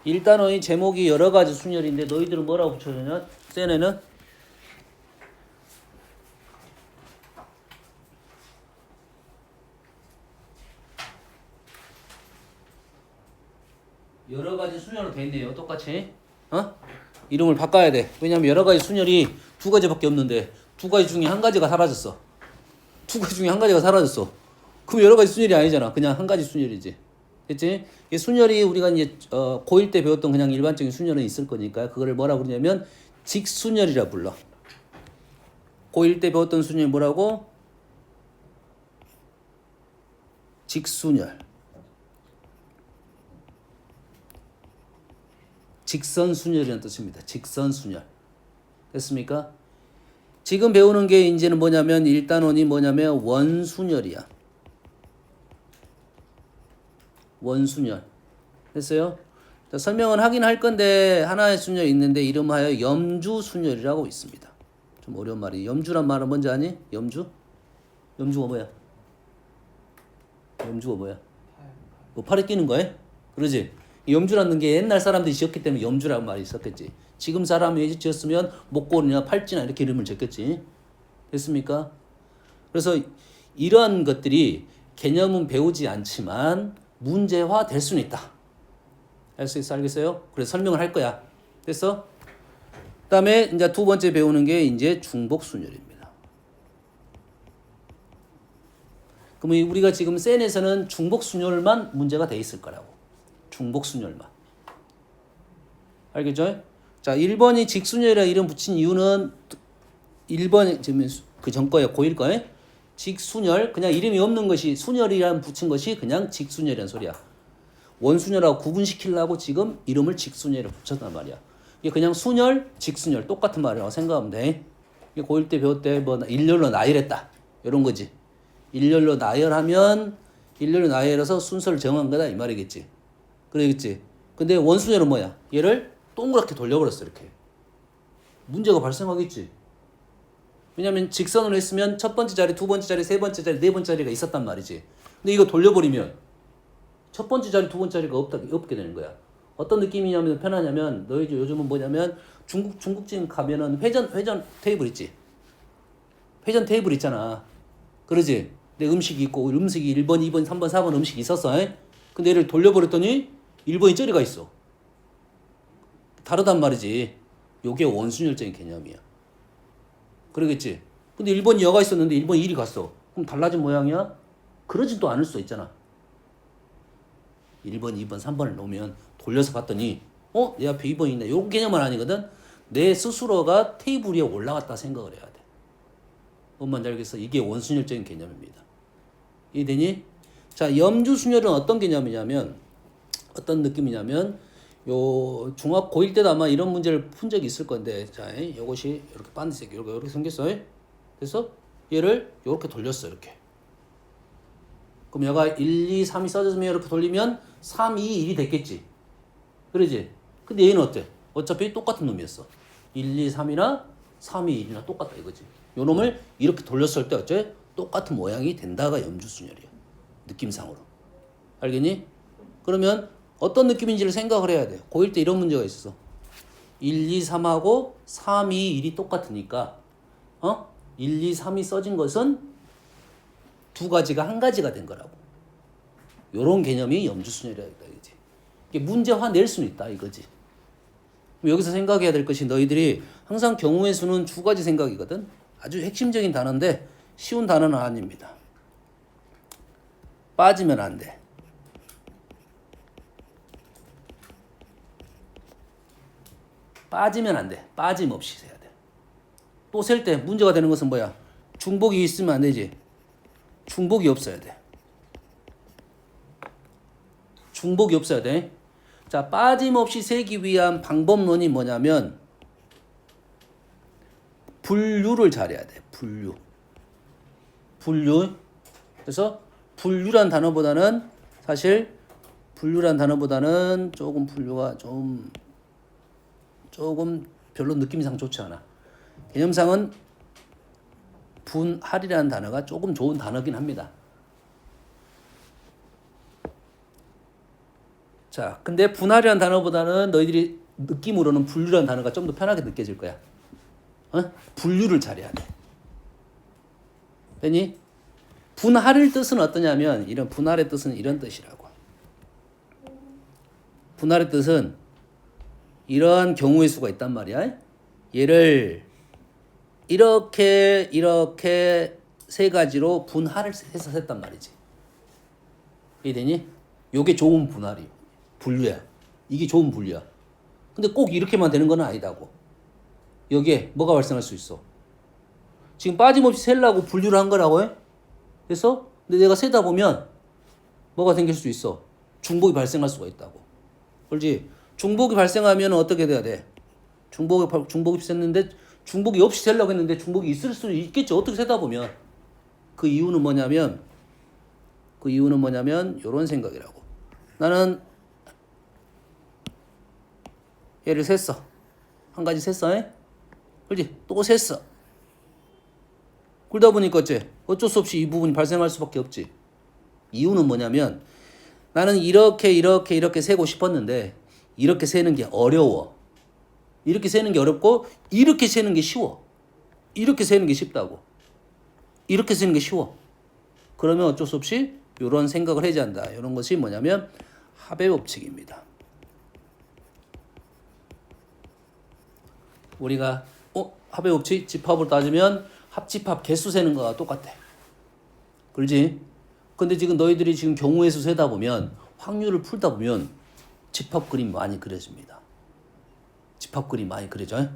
1단원이 제목이 여러 가지 순열인데 너희들은 뭐라고 붙여주냐? 쌤에는 여러 가지 순열로 돼 있네요. 똑같이. 어? 이름을 바꿔야 돼. 왜냐면 여러 가지 순열이 두 가지밖에 없는데 두 가지 중에 한 가지가 사라졌어. 두 가지 중에 한 가지가 사라졌어. 그럼 여러 가지 순열이 아니잖아. 그냥 한 가지 순열이지. 됐지? 이 순열이 우리가 이제 고1 때 배웠던 그냥 일반적인 순열은 있을 거니까 그거를 뭐라고 그러냐면 직순열이라 불러. 고1 때 배웠던 순열이 뭐라고? 직순열. 직선순열이라는 뜻입니다. 직선순열. 됐습니까? 지금 배우는 게 이제는 뭐냐면 1단원이 뭐냐면 원순열이야. 원순열. 됐어요? 자, 설명은 하긴 할 건데 하나의 순열이 있는데 이름하여 염주순열이라고 있습니다. 좀 어려운 말이. 염주란 말은 뭔지 아니? 염주? 염주가 뭐야? 염주가 뭐야? 뭐 팔에 끼는 거야? 그러지? 염주라는 게 옛날 사람들이 지었기 때문에 염주라는 말이 있었겠지. 지금 사람이 지었으면 목걸이나 팔찌나 이렇게 이름을 지었겠지. 됐습니까? 그래서 이러한 것들이 개념은 배우지 않지만 문제화 될 수는 있다. 알 수 있어? 알겠어요? 그래서 설명을 할 거야. 됐어? 그 다음에 이제 두 번째 배우는 게 이제 중복순열입니다. 그러면 우리가 지금 센에서는 중복순열만 문제가 돼 있을 거라고. 중복순열만. 알겠죠? 자, 1번이 직순열이라 이름 붙인 이유는 1번이 지금 그 전 거에 고1 거에 직순열 그냥 이름이 없는 것이 순열이란 붙인 것이 그냥 직순열이란 소리야. 원순열하고 구분시키려고 지금 이름을 직순열을 붙였단 말이야. 이게 그냥 순열, 직순열 똑같은 말이라고 생각하면 돼. 이게 고1 때 배울 때 뭐 일렬로 나열했다. 이런 거지. 일렬로 나열하면 일렬로 나열해서 순서를 정한 거다 이 말이겠지. 그러겠지. 근데 원순열은 뭐야? 얘를 동그랗게 돌려버렸어 이렇게. 문제가 발생하겠지. 왜냐면 직선으로 했으면 첫 번째 자리, 두 번째 자리, 세 번째 자리, 네 번째 자리가 있었단 말이지. 근데 이거 돌려버리면 첫 번째 자리, 두 번째 자리가 없게 되는 거야. 어떤 느낌이냐면 편하냐면 너희 요즘은 뭐냐면 중국집 가면은 회전 테이블 있지. 회전 테이블 있잖아. 그러지? 내 음식이 있고 음식이 1번, 2번, 3번, 4번 음식이 있었어. 근데 얘를 돌려버렸더니 1번이 저리가 있어. 다르단 말이지. 요게 원순열적인 개념이야. 그러겠지? 근데 1번이 여가 있었는데 1번이 1이 갔어. 그럼 달라진 모양이야? 그러지도 않을 수 있잖아. 1번, 2번, 3번을 놓으면 돌려서 봤더니 내 앞에 2번이 있네. 요런 개념은 아니거든. 내 스스로가 테이블 위에 올라갔다 생각을 해야 돼. 뭔 말인지 알겠어? 이게 원순열적인 개념입니다. 이해되니? 자, 염주순열은 어떤 개념이냐면 어떤 느낌이냐면 요 중학 고1 때도 아마 이런 문제를 푼 적이 있을 건데 자, 요것이 이렇게 반드색 이렇게 생겼어. 그래서 얘를 이렇게 돌렸어. 이렇게. 그럼 얘가 1, 2, 3이 써졌으면 이렇게 돌리면 3, 2, 1이 됐겠지. 그러지? 근데 얘는 어때? 어차피 똑같은 놈이었어. 1, 2, 3이나 3, 2, 1이나 똑같다 이거지. 요 놈을 이렇게 돌렸을 때 어째? 똑같은 모양이 된다가 염주순열이야. 느낌상으로. 알겠니? 그러면 어떤 느낌인지를 생각을 해야 돼. 고1 때 이런 문제가 있었어. 1, 2, 3하고 3, 2, 1이 똑같으니까 1, 2, 3이 써진 것은 두 가지가 한 가지가 된 거라고. 요런 개념이 염주순열이다 이거지. 이게 문제화 낼 수는 있다 이거지. 여기서 생각해야 될 것이 너희들이 항상 경우의 수는 두 가지 생각이거든. 아주 핵심적인 단어인데 쉬운 단어는 아닙니다. 빠지면 안 돼. 빠지면 안 돼. 빠짐없이 세야 돼. 또 셀 때 문제가 되는 것은 뭐야? 중복이 있으면 안 되지. 중복이 없어야 돼. 중복이 없어야 돼. 자, 빠짐없이 세기 위한 방법론이 뭐냐면 분류를 잘해야 돼. 분류. 그래서 분류란 단어보다는 사실 분류란 단어보다는 조금 분류가 조금 별로 느낌상 좋지 않아. 개념상은 분할이라는 단어가 조금 좋은 단어긴 합니다. 자, 근데 분할이라는 단어보다는 너희들이 느낌으로는 분류라는 단어가 좀 더 편하게 느껴질 거야. 분류를 잘해야 돼. 됐니? 분할의 뜻은 어떠냐면 이런 분할의 뜻은 이런 뜻이라고. 분할의 뜻은 이러한 경우의 수가 있단 말이야. 얘를 이렇게 세 가지로 분할을 해서 했단 말이지. 이해되니? 요게 좋은 분할이요. 분류야. 이게 좋은 분류야. 근데 꼭 이렇게만 되는 건 아니다고. 여기에 뭐가 발생할 수 있어? 지금 빠짐없이 세려고 분류를 한 거라고 해? 그래서 근데 내가 세다 보면 뭐가 생길 수 있어? 중복이 발생할 수가 있다고. 그렇지? 중복이 발생하면 어떻게 돼야 돼? 중복이 셌는데 중복이 없이 세려고 했는데 중복이 있을 수 있겠죠. 어떻게 세다 보면. 그 이유는 뭐냐면 이런 생각이라고. 나는 얘를 셌어. 한 가지 셌어. 그렇지? 또 셌어. 그러다 보니까 어쩔 수 없이 이 부분이 발생할 수밖에 없지. 이유는 뭐냐면 나는 이렇게 세고 싶었는데 이렇게 세는 게 어려워. 이렇게 세는 게 어렵고 이렇게 세는 게 쉬워. 이렇게 세는 게 쉽다고. 이렇게 세는 게 쉬워. 그러면 어쩔 수 없이 이런 생각을 해야 한다. 이런 것이 뭐냐면 합의 법칙입니다. 우리가 합의 법칙 집합으로 따지면 합집합 개수 세는 거와 똑같아. 그렇지? 근데 지금 너희들이 지금 경우의 수 세다 보면 확률을 풀다 보면 집합 그림 많이 그려집니다. 집합 그림 많이 그려져.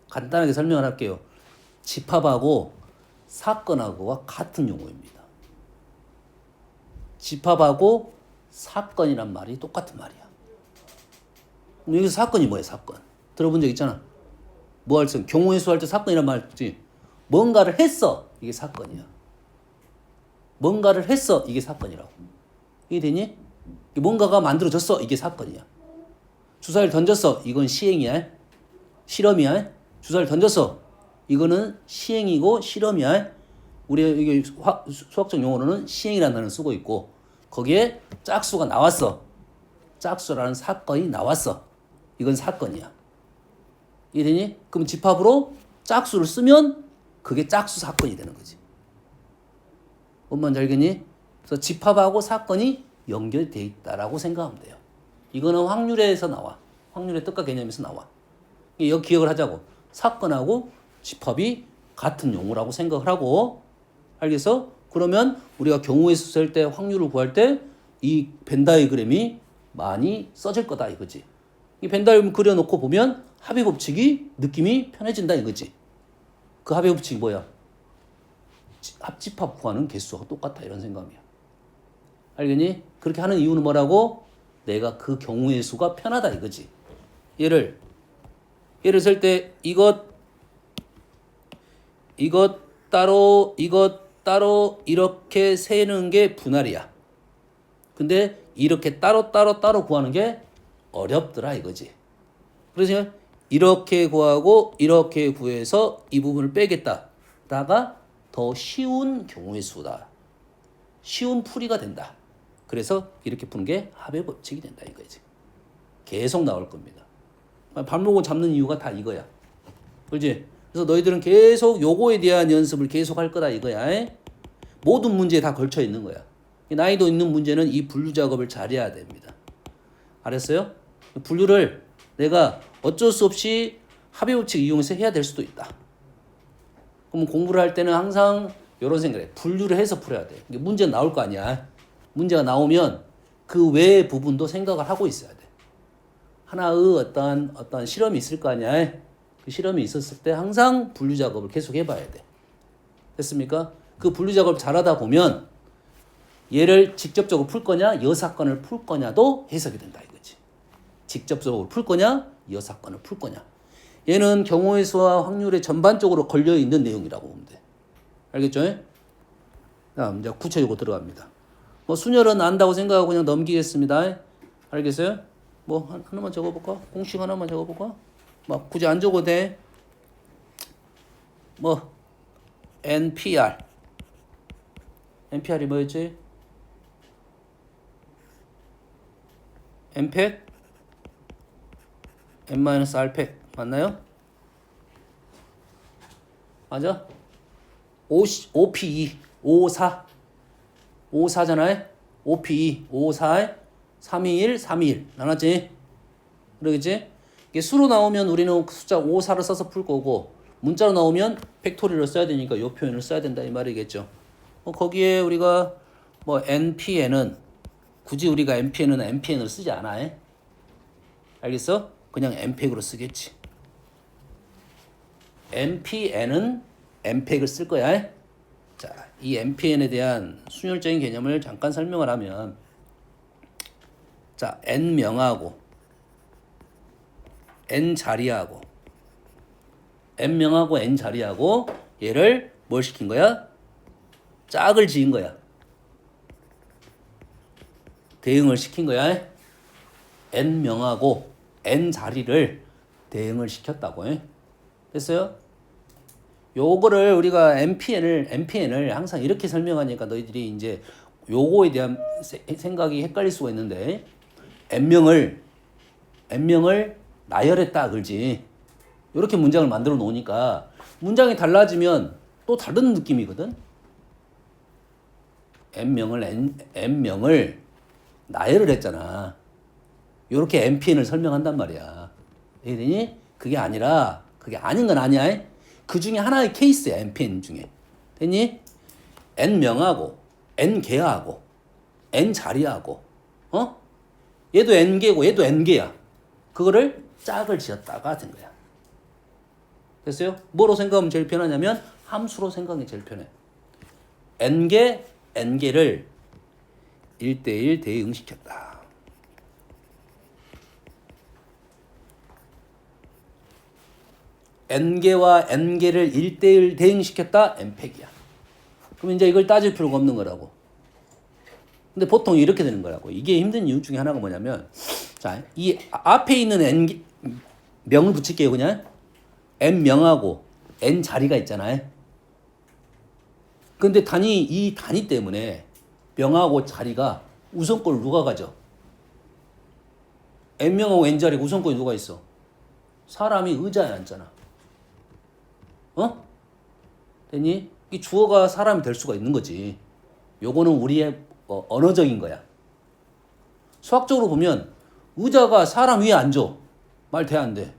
간단하게 설명을 할게요. 집합하고 사건하고와 같은 용어입니다. 집합하고 사건이란 말이 똑같은 말이야. 여기서 사건이 뭐야? 사건. 들어본 적 있잖아. 뭐 할 때 경우의 수 할 때 사건이란 말 있지. 뭔가를 했어. 이게 사건이야. 뭔가를 했어. 이게 사건이라고. 이게 되니? 뭔가가 만들어졌어. 이게 사건이야. 주사위를 던졌어. 이건 시행이야. 실험이야. 주사위를 던졌어. 이거는 시행이고 실험이야. 우리 이게 수학적 용어로는 시행이라는 단어를 쓰고 있고 거기에 짝수가 나왔어. 짝수라는 사건이 나왔어. 이건 사건이야. 이해되니? 그럼 집합으로 짝수를 쓰면 그게 짝수 사건이 되는 거지. 뭔 말인지 알겠니? 그래서 집합하고 사건이 연결되어 있다라고 생각하면 돼요. 이거는 확률에서 나와. 확률의 뜻과 개념에서 나와. 여기 기억을 하자고. 사건하고 집합이 같은 용어라고 생각을 하고 알겠어? 그러면 우리가 경우의 수 쓸 때 확률을 구할 때 이 벤 다이그램이 많이 써질 거다 이거지. 이 벤 다이그램 그려놓고 보면 합의 법칙이 느낌이 편해진다 이거지. 그 합의 법칙이 뭐야? 합집합 구하는 개수가 똑같다 이런 생각이야. 알겠니? 그렇게 하는 이유는 뭐라고? 내가 그 경우의 수가 편하다 이거지. 예를 쓸 때 이것 따로 이렇게 세는 게 분할이야. 근데 이렇게 따로 구하는 게 어렵더라 이거지. 그래서 이렇게 구하고 이렇게 구해서 이 부분을 빼겠다다가 더 쉬운 경우의 수다. 쉬운 풀이가 된다. 그래서 이렇게 푸는 게 합의 법칙이 된다 이거지. 계속 나올 겁니다. 발목을 잡는 이유가 다 이거야. 그렇지? 그래서 너희들은 계속 요거에 대한 연습을 계속 할 거다 이거야. 모든 문제에 다 걸쳐 있는 거야. 난이도 있는 문제는 이 분류 작업을 잘해야 됩니다. 알았어요? 분류를 내가 어쩔 수 없이 합의 법칙 이용해서 해야 될 수도 있다. 그럼 공부를 할 때는 항상 이런 생각을 해. 분류를 해서 풀어야 돼. 문제가 나올 거 아니야. 문제가 나오면 그 외의 부분도 생각을 하고 있어야 돼. 하나의 어떤 실험이 있을 거 아니야. 그 실험이 있었을 때 항상 분류 작업을 계속 해봐야 돼. 됐습니까? 그 분류 작업을 잘하다 보면 얘를 직접적으로 풀 거냐, 이 사건을 풀 거냐도 해석이 된다 이거지. 직접적으로 풀 거냐, 이 사건을 풀 거냐. 얘는 경우의 수와 확률에 전반적으로 걸려 있는 내용이라고 보면 돼. 알겠죠? 다음 이제 구체적으로 들어갑니다. 뭐 순열은 안다고 생각하고 그냥 넘기겠습니다. 알겠어요? 뭐 하나만 적어볼까? 공식 하나만 적어볼까? 막 굳이 안 적어도 돼. 뭐 NPR이 뭐였지? n팩 n-r팩 맞나요? 맞아? 5p2 54 54잖아요. 5p2 54에 321 321 나눴지? 그러겠지? 이게 수로 나오면 우리는 숫자 54를 써서 풀 거고 문자로 나오면 팩토리를 써야 되니까 이 표현을 써야 된다 이 말이겠죠. 거기에 우리가 뭐 npn은 굳이 우리가 npn을 쓰지 않아. 알겠어? 그냥 n팩으로 쓰겠지. npn은 n팩을 쓸 거야. 자, 이 npn에 대한 순열적인 개념을 잠깐 설명을 하면 자, n명하고 n자리하고 n명하고 n자리하고 얘를 뭘 시킨 거야? 짝을 지은 거야. 대응을 시킨 거야. n명하고 n자리를 대응을 시켰다고. 됐어요? 요거를 우리가 npn을 항상 이렇게 설명하니까 너희들이 이제 요거에 대한 생각이 헷갈릴 수가 있는데 n명을 나열했다 그러지. 이렇게 문장을 만들어 놓으니까 문장이 달라지면 또 다른 느낌이거든. n명을 나열을 했잖아. 요렇게 npn을 설명한단 말이야. 이해되니? 그게 아니라 그게 아닌 건 아니야. 그 중에 하나의 케이스야. npn 중에. 됐니? n명하고 n개하고 n자리하고 얘도 n개고 얘도 n개야. 그거를 짝을 지었다가 된 거야. 됐어요? 뭐로 생각하면 제일 편하냐면 함수로 생각하기 제일 편해. n개를 1대1 대응시켰다. n개와 n개를 1대1 대응시켰다. n팩이야. 그럼 이제 이걸 따질 필요가 없는 거라고. 근데 보통 이렇게 되는 거라고. 이게 힘든 이유 중에 하나가 뭐냐면 자, 이 앞에 있는 n 명을 붙일게요. 그냥 n명하고 n자리가 있잖아요. 근데 이 단위 때문에 명하고 자리가 우선권을 누가 가져? n명하고 n자리가 우선권이 누가 있어? 사람이 의자에 앉잖아. 됐니? 이 주어가 사람이 될 수가 있는 거지. 요거는 우리의 언어적인 거야. 수학적으로 보면 의자가 사람 위에 앉아. 말 돼 안 돼?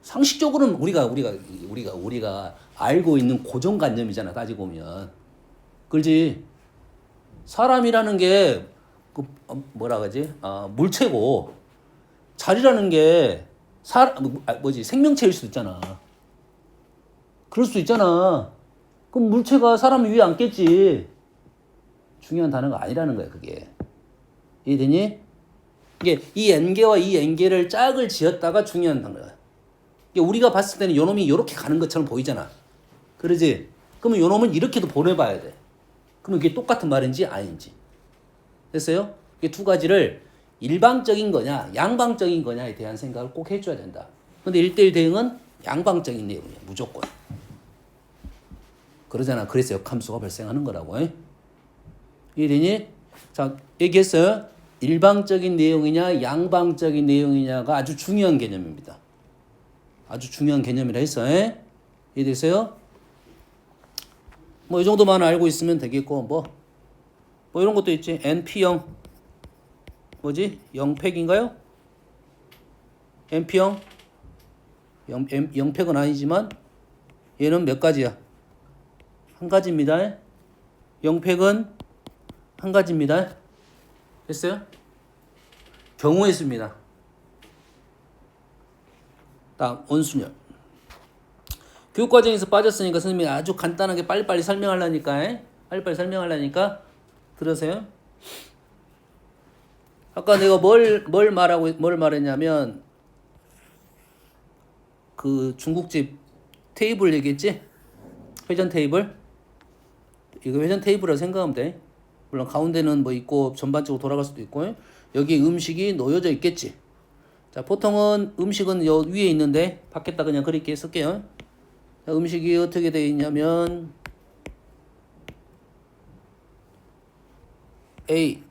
상식적으로는 우리가 알고 있는 고정관념이잖아. 따지고 보면. 그렇지? 사람이라는 게 뭐라 그러지? 물체고 자리라는 게 생명체일 수도 있잖아. 그럴 수 있잖아. 그럼 물체가 사람 위에 앉겠지. 중요한 단어가 아니라는 거야, 그게. 이해되니? 이게 이 n개와 이 n개를 짝을 지었다가 중요한 단어야. 이게 우리가 봤을 때는 요놈이 이렇게 가는 것처럼 보이잖아. 그러지? 그러면 요놈은 이렇게도 보내봐야 돼. 그러면 이게 똑같은 말인지 아닌지. 됐어요? 이게 두 가지를 일방적인 거냐, 양방적인 거냐에 대한 생각을 꼭 해줘야 된다. 근데 1대1 대응은 양방적인 내용이야, 무조건. 그러잖아. 그래서 역함수가 발생하는 거라고. 이해되니? 자, 얘기했어요. 일방적인 내용이냐, 양방적인 내용이냐가 아주 중요한 개념입니다. 아주 중요한 개념이라 했어. 이해되세요? 뭐 이 정도만 알고 있으면 되겠고 뭐 이런 것도 있지. np0 뭐지? 0팩인가요? np0 0팩은 아니지만 얘는 몇 가지야? 한 가지입니다. 0팩은 한 가지입니다. 됐어요? 경우의 수입니다. 다음 원순열. 교육과정에서 빠졌으니까 선생님이 아주 간단하게 빨리빨리 설명하려니까 들으세요. 아까 내가 뭘 말했냐면 그 중국집 테이블 얘기했지? 회전 테이블. 이거 회전 테이블이라고 생각하면 돼. 물론 가운데는 뭐 있고 전반적으로 돌아갈 수도 있고 여기 음식이 놓여져 있겠지. 자, 보통은 음식은 여 위에 있는데 밖에다 그냥 그렇게 쓸게요. 자, 음식이 어떻게 되어 있냐면 A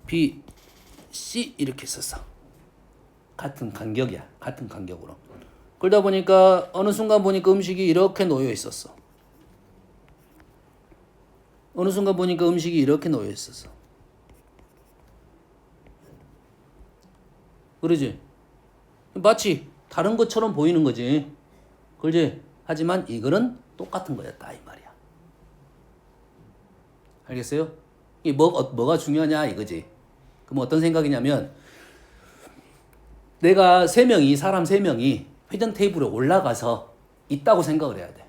B, C 이렇게 썼어. 같은 간격이야. 같은 간격으로. 그러다 보니까 어느 순간 보니까 음식이 이렇게 놓여 있었어. 어느 순간 보니까 음식이 이렇게 놓여 있었어. 그러지? 마치 다른 것처럼 보이는 거지. 그러지? 하지만 이거는 똑같은 거였다 이 말이야. 알겠어요? 이게 뭐가 중요하냐 이거지. 그럼 어떤 생각이냐면 내가 사람 세 명이 회전 테이블에 올라가서 있다고 생각을 해야 돼.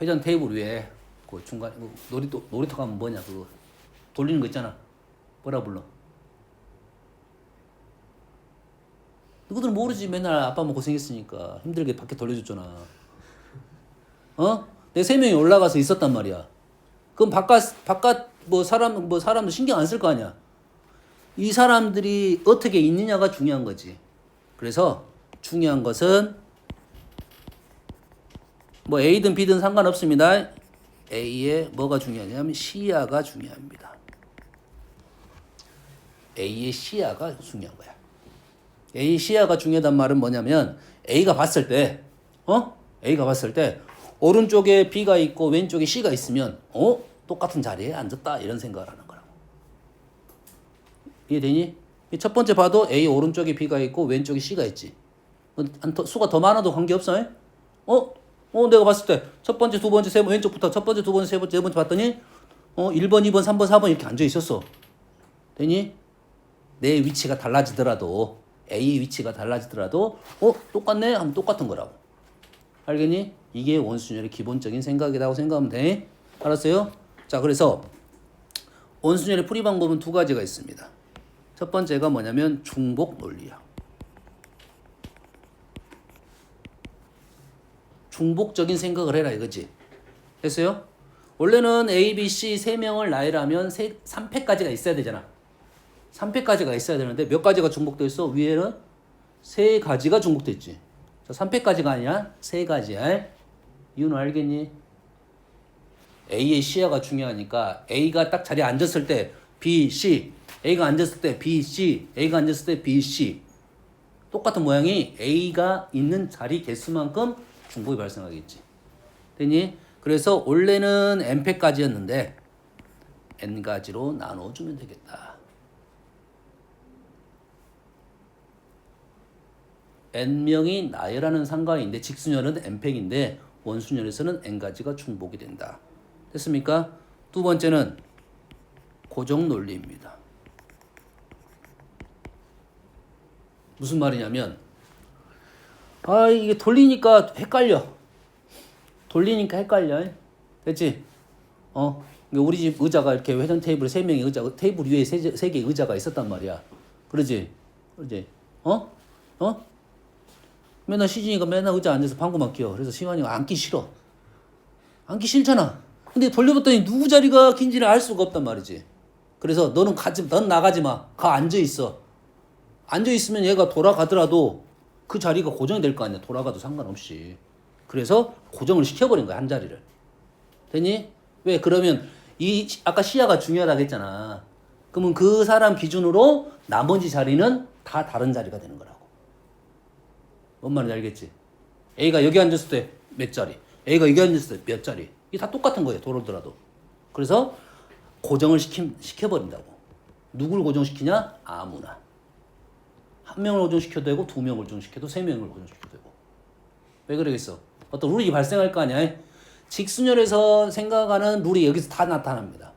회전 테이블 위에 그 중간에 놀이터 가면 뭐냐 그거 돌리는 거 있잖아. 뭐라 불러? 누구들은 모르지. 맨날 아빠 뭐 고생했으니까 힘들게 밖에 돌려줬잖아. 어? 내 세 명이 올라가서 있었단 말이야. 그럼 바깥 사람도 신경 안 쓸 거 아니야. 이 사람들이 어떻게 있느냐가 중요한 거지. 그래서 중요한 것은 뭐 A든 B든 상관없습니다. A의 뭐가 중요하냐면 시야가 중요합니다. A의 시야가 중요한 거야. A 시야가 중요하단 말은 뭐냐면 A가 봤을 때 오른쪽에 B가 있고 왼쪽에 C가 있으면 똑같은 자리에 앉았다 이런 생각을 하는 거라고. 이해되니? 첫 번째 봐도 A 오른쪽에 B가 있고 왼쪽에 C가 있지. 수가 더 많아도 관계없어. 내가 봤을 때 첫 번째, 두 번째, 세 번째 왼쪽부터 첫 번째, 두 번째, 세 번째, 네 번째 봤더니 1번, 2번, 3번, 4번 이렇게 앉아 있었어. 되니? 내 위치가 달라지더라도 A의 위치가 달라지더라도 똑같네 하면 똑같은 거라고. 알겠니? 이게 원순열의 기본적인 생각이라고 생각하면 돼. 알았어요? 자, 그래서 원순열의 풀이 방법은 두 가지가 있습니다. 첫 번째가 뭐냐면 중복 논리야. 중복적인 생각을 해라 이거지. 됐어요? 원래는 A, B, C 3명을 나열하면 3패까지가 있어야 되잖아. 3패까지가 있어야 되는데 몇 가지가 중복되어 있어? 위에는 3가지가 중복되어 있지. 3패까지가 아니라 3가지야. 이유는 알겠니? A의 시야가 중요하니까 A가 딱 자리에 앉았을 때 B, C, A가 앉았을 때 B, C, A가 앉았을 때 B, C 똑같은 모양이 A가 있는 자리 개수만큼 중복이 발생하겠지. 되니? 그래서 원래는 n패까지였는데 n가지로 나눠주면 되겠다. n명이 나열하는 상가인데 직순열은 n팩인데 원순열에서는 n가지가 중복이 된다. 됐습니까? 두 번째는 고정 논리입니다. 무슨 말이냐면 이게 돌리니까 헷갈려. 됐지? 우리 집 의자가 이렇게 회전 테이블에 3명의 의자, 테이블 위에 3개의 의자가 있었단 말이야. 그러지? 맨날 시진이가 맨날 의자 앉아서 방구만 껴. 그래서 시환이가 앉기 싫어. 앉기 싫잖아. 근데 돌려봤더니 누구 자리가 긴지를 알 수가 없단 말이지. 그래서 넌 나가지 마. 가 앉아있어. 앉아있으면 얘가 돌아가더라도 그 자리가 고정이 될 거 아니야. 돌아가도 상관없이. 그래서 고정을 시켜버린 거야. 한 자리를. 됐니? 왜? 그러면 아까 시야가 중요하다고 했잖아. 그러면 그 사람 기준으로 나머지 자리는 다 다른 자리가 되는 거라고. 뭔 말인지 알겠지? A가 여기 앉았을 때 몇 자리, A가 여기 앉았을 때 몇 자리. 이게 다 똑같은 거예요. 돌아오더라도. 그래서 고정을 시켜버린다고. 누굴 고정시키냐? 아무나. 한 명을 고정시켜도 되고, 2명을 고정시켜도, 3명을 고정시켜도 되고. 왜 그러겠어? 어떤 룰이 발생할 거 아니야? 직순열에서 생각하는 룰이 여기서 다 나타납니다.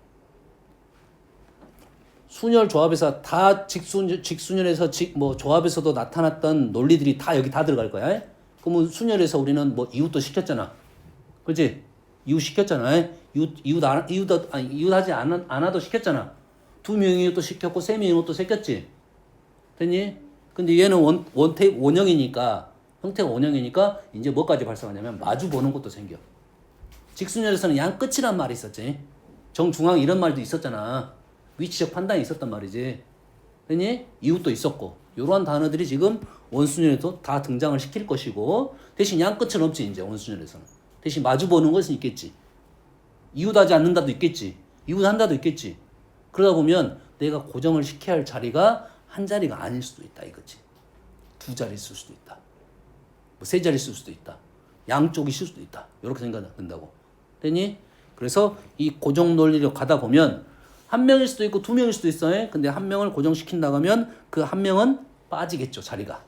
순열 조합에서 다 직순열에서 조합에서도 나타났던 논리들이 다 여기 다 들어갈 거야. 그러면 순열에서 우리는 이웃도 시켰잖아. 그렇지? 이웃 시켰잖아. 이웃하지 않아도 시켰잖아. 2명의 이웃도 시켰고 3명의 이웃도 시켰지. 됐니? 근데 얘는 원형이니까 형태가 원형이니까 이제 뭐까지 발생하냐면 마주 보는 것도 생겨. 직순열에서는 양 끝이란 말이 있었지. 정중앙 이런 말도 있었잖아. 위치적 판단이 있었단 말이지. 됐니? 이웃도 있었고 이러한 단어들이 지금 원순열에도 다 등장을 시킬 것이고 대신 양 끝은 없지. 이제 원순열에서는 대신 마주 보는 것은 있겠지. 이웃하지 않는다도 있겠지. 이웃한다도 있겠지. 그러다 보면 내가 고정을 시켜야 할 자리가 한 자리가 아닐 수도 있다 이거지. 두 자리 있을 수도 있다. 뭐 세 자리 있을 수도 있다. 양쪽이 있을 수도 있다. 이렇게 생각한다고. 됐니? 그래서 이 고정 논리로 가다 보면 한 명일 수도 있고 두 명일 수도 있어요. 근데 한 명을 고정시킨다고 하면 그 한 명은 빠지겠죠, 자리가.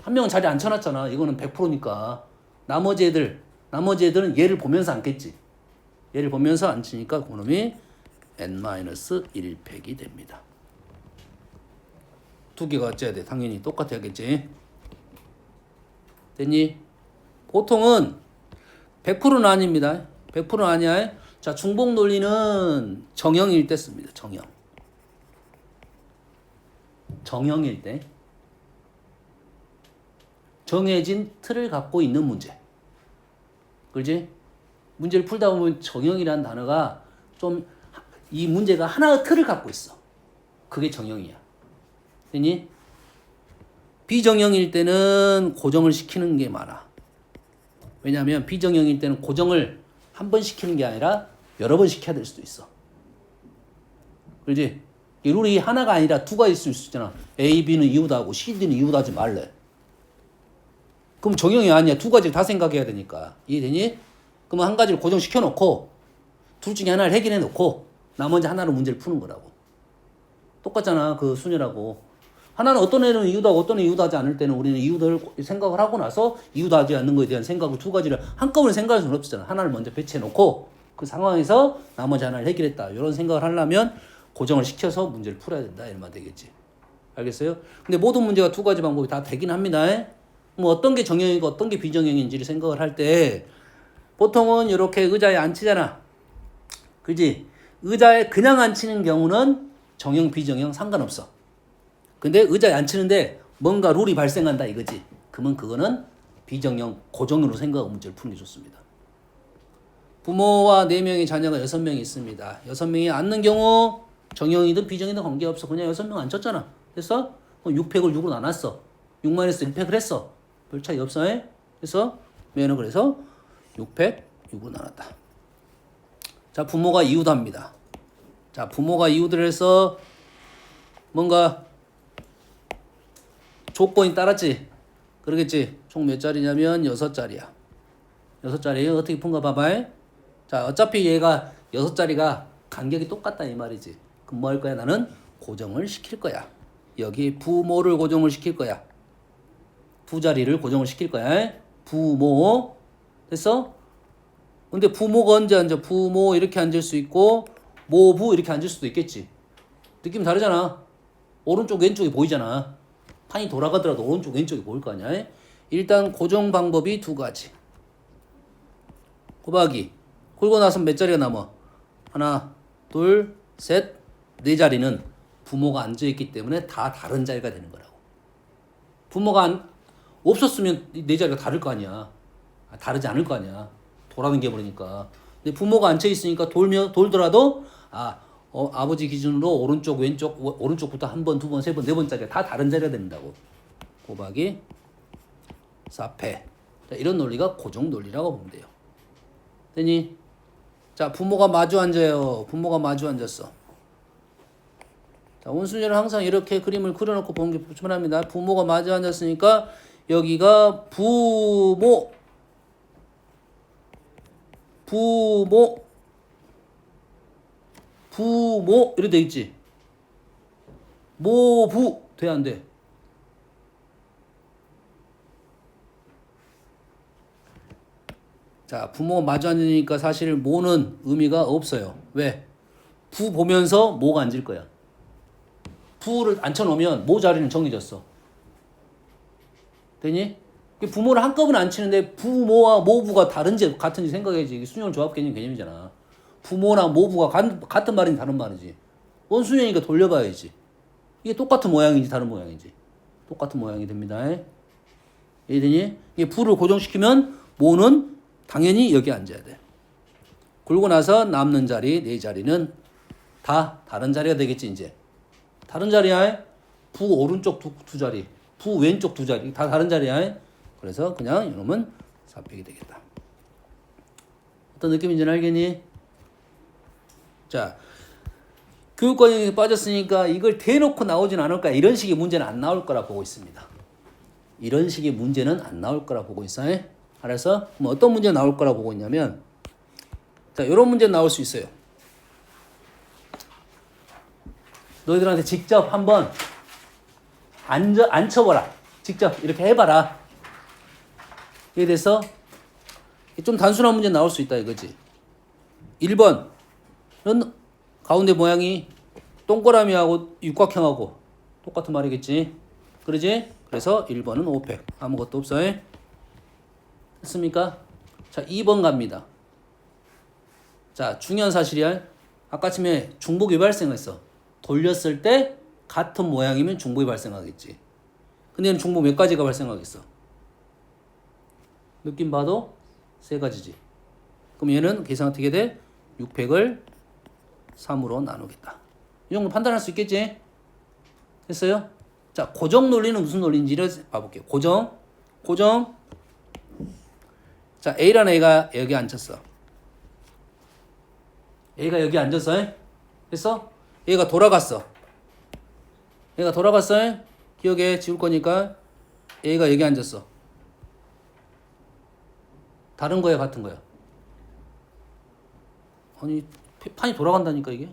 한 명은 자리 안 쳐놨잖아. 이거는 100%니까. 나머지 애들은 얘를 보면서 앉겠지. 얘를 보면서 앉히니까 그놈이 n-1팩이 됩니다. 두 개가 어째야 돼? 당연히 똑같아야겠지. 됐니? 보통은 100%는 아닙니다. 100%는 아니야. 자, 중복 논리는 정형일 때 씁니다. 정형일 때. 정해진 틀을 갖고 있는 문제. 그렇지? 문제를 풀다 보면 정형이라는 단어가 좀 이 문제가 하나의 틀을 갖고 있어. 그게 정형이야. 됐니? 비정형일 때는 고정을 시키는 게 많아. 왜냐하면 비정형일 때는 고정을 한 번 시키는 게 아니라 여러 번 시켜야 될 수도 있어. 그렇지? 이 룰이 하나가 아니라 두 가지 있을 수 있잖아. A, B는 이유다 하고 C, D는 이유다 하지 말래. 그럼 정형이 아니야. 두 가지를 다 생각해야 되니까. 이해되니? 그러면 한 가지를 고정시켜놓고 둘 중에 하나를 해결해 놓고 나머지 하나로 문제를 푸는 거라고. 똑같잖아. 그 순위라고. 하나는 어떤 애는 이유다 하고 어떤 애는 이유다 하지 않을 때는 우리는 이유를 생각을 하고 나서 이유다 하지 않는 거에 대한 생각을 두 가지를 한꺼번에 생각할 수는 없잖아. 하나를 먼저 배치해 놓고 그 상황에서 나머지 하나를 해결했다. 이런 생각을 하려면 고정을 시켜서 문제를 풀어야 된다. 이런 말 되겠지. 알겠어요? 근데 모든 문제가 두 가지 방법이 다 되긴 합니다. 뭐 어떤 게 정형이고 어떤 게 비정형인지를 생각을 할 때 보통은 이렇게 의자에 앉히잖아. 그지? 의자에 그냥 앉히는 경우는 정형, 비정형 상관없어. 근데 의자에 앉히는데 뭔가 룰이 발생한다 이거지. 그러면 그거는 비정형, 고정으로 생각하고 문제를 푸는 게 좋습니다. 부모와 4명의 자녀가 6명이 있습니다. 6명이 앉는 경우 정형이든 비정형이든 관계없어. 그냥 6명 앉혔잖아. 됐어? 6팩을 6으로 나눴어. 6-1팩을 했어. 별 차이 없어. 그래서 얘는 그래서 6팩 6으로 나눴다. 자, 부모가 이유답니다. 자, 부모가 이유들 해서 뭔가 조건이 따랐지. 그러겠지. 총 몇 자리냐면 6자리야. 6자리 어떻게 푼가 봐봐. 자, 어차피 얘가 6자리가 간격이 똑같다 이 말이지. 그럼 뭐 할 거야? 나는 고정을 시킬 거야. 여기 부모를 고정을 시킬 거야. 두 자리를 고정을 시킬 거야. 부모. 됐어? 근데 부모가 언제 앉아? 부모 이렇게 앉을 수 있고 모부 이렇게 앉을 수도 있겠지. 느낌 다르잖아. 오른쪽 왼쪽이 보이잖아. 판이 돌아가더라도 오른쪽 왼쪽이 보일 거 아니야. 일단 고정 방법이 두 가지. 곱하기. 굴고 나서 몇 자리가 남아? 하나, 둘, 셋, 네 자리는 부모가 앉아있기 때문에 다 다른 자리가 되는 거라고. 부모가 없었으면 네 자리가 다를 거 아니야. 다르지 않을 거 아니야. 돌아는 게 버리니까. 근데 부모가 앉혀있으니까 돌더라도 아버지 기준으로 오른쪽 왼쪽 오른쪽부터 한 번, 두 번, 세 번, 네 번짜리가 다 다른 자리가 된다고. 곱하기 4패. 자, 이런 논리가 고정 논리라고 보면 돼요. 되니? 자, 부모가 마주 앉아요. 부모가 마주 앉았어. 자, 원순위를 항상 이렇게 그림을 그려놓고 보는 게 좋습니다. 부모가 마주 앉았으니까 여기가 부모 이렇게 돼 있지. 모부 돼 안 돼? 자, 부모 마주 앉으니까 사실 모는 의미가 없어요. 왜? 부 보면서 모가 앉을 거야. 부를 앉혀놓으면 모 자리는 정해졌어. 되니? 부모를 한꺼번에 앉히는데 부모와 모부가 다른지 같은지 생각해야지. 이게 수열 조합 개념이잖아. 부모나 모부가 같은 말인지 다른 말이지. 원수형이니까 돌려봐야지. 이게 똑같은 모양인지 다른 모양인지. 똑같은 모양이 됩니다. 이해되니? 이게 부를 고정시키면 모는 당연히 여기 앉아야 돼. 굴고 나서 남는 자리, 네 자리는 다 다른 자리가 되겠지, 이제. 다른 자리야. 부 오른쪽 두 자리, 부 왼쪽 두 자리, 다 다른 자리야. 그래서 그냥 이놈은 4팩이 되겠다. 어떤 느낌인지는 알겠니? 자, 교육과정에 빠졌으니까 이걸 대놓고 나오진 않을 거야. 이런 식의 문제는 안 나올 거라 보고 있습니다. 이런 식의 문제는 안 나올 거라 보고 있어요. 알아서 뭐 어떤 문제 나올 거라 보고 있냐면, 자, 이런 문제 나올 수 있어요. 너희들한테 직접 한번 앉혀보라. 직접 이렇게 해봐라. 이에 대해서 좀 단순한 문제 나올 수 있다 이거지. 1번은 가운데 모양이 동그라미하고 육각형하고 똑같은 말이겠지. 그러지? 그래서 1번은 5팩. 아무것도 없어요. 됐습니까? 자, 2번 갑니다. 자, 중요한 사실이야. 아까 아침에 중복이 발생했어. 돌렸을 때 같은 모양이면 중복이 발생하겠지. 근데 얘는 중복 몇 가지가 발생하겠어? 느낌 봐도 세 가지지. 그럼 얘는 계산 어떻게 돼? 6팩을 3으로 나누겠다. 이 정도 판단할 수 있겠지? 됐어요? 자, 고정 논리는 무슨 논리인지를 봐볼게요. 고정. 자, A라는 애가 여기 앉혔어. A가 여기 앉았어. 됐어? 얘가 돌아갔어. 기억에 지울 거니까 A가 여기 앉았어. 다른 거야, 같은 거야? 아니, 판이 돌아간다니까, 이게.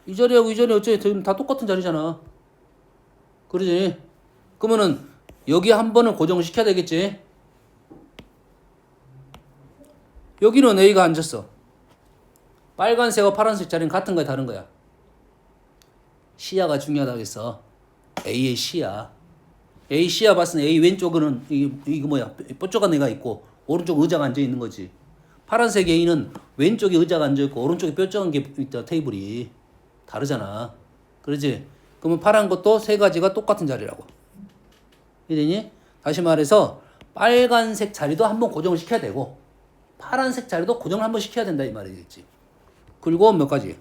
이 자리하고 이 자리 어째 다 똑같은 자리잖아. 그러지? 그러면은 여기 한 번을 고정시켜야 되겠지? 여기는 A가 앉았어. 빨간색과 파란색 자리는 같은 거야, 다른 거야? 시야가 중요하다고 했어. A의 시야. A 시야 봤을 때 A 왼쪽은 이거 뭐야? 뾰족한 애가 있고 오른쪽 의자가 앉아 있는 거지. 파란색 A는 왼쪽에 의자가 앉아 있고 오른쪽에 뾰족한 게 있다. 테이블이 다르잖아. 그러지? 그러면 파란 것도 세 가지가 똑같은 자리라고. 이해되니? 다시 말해서 빨간색 자리도 한번 고정을 시켜야 되고 파란색 자리도 고정을 한번 시켜야 된다 이 말이겠지. 그리고 몇 가지?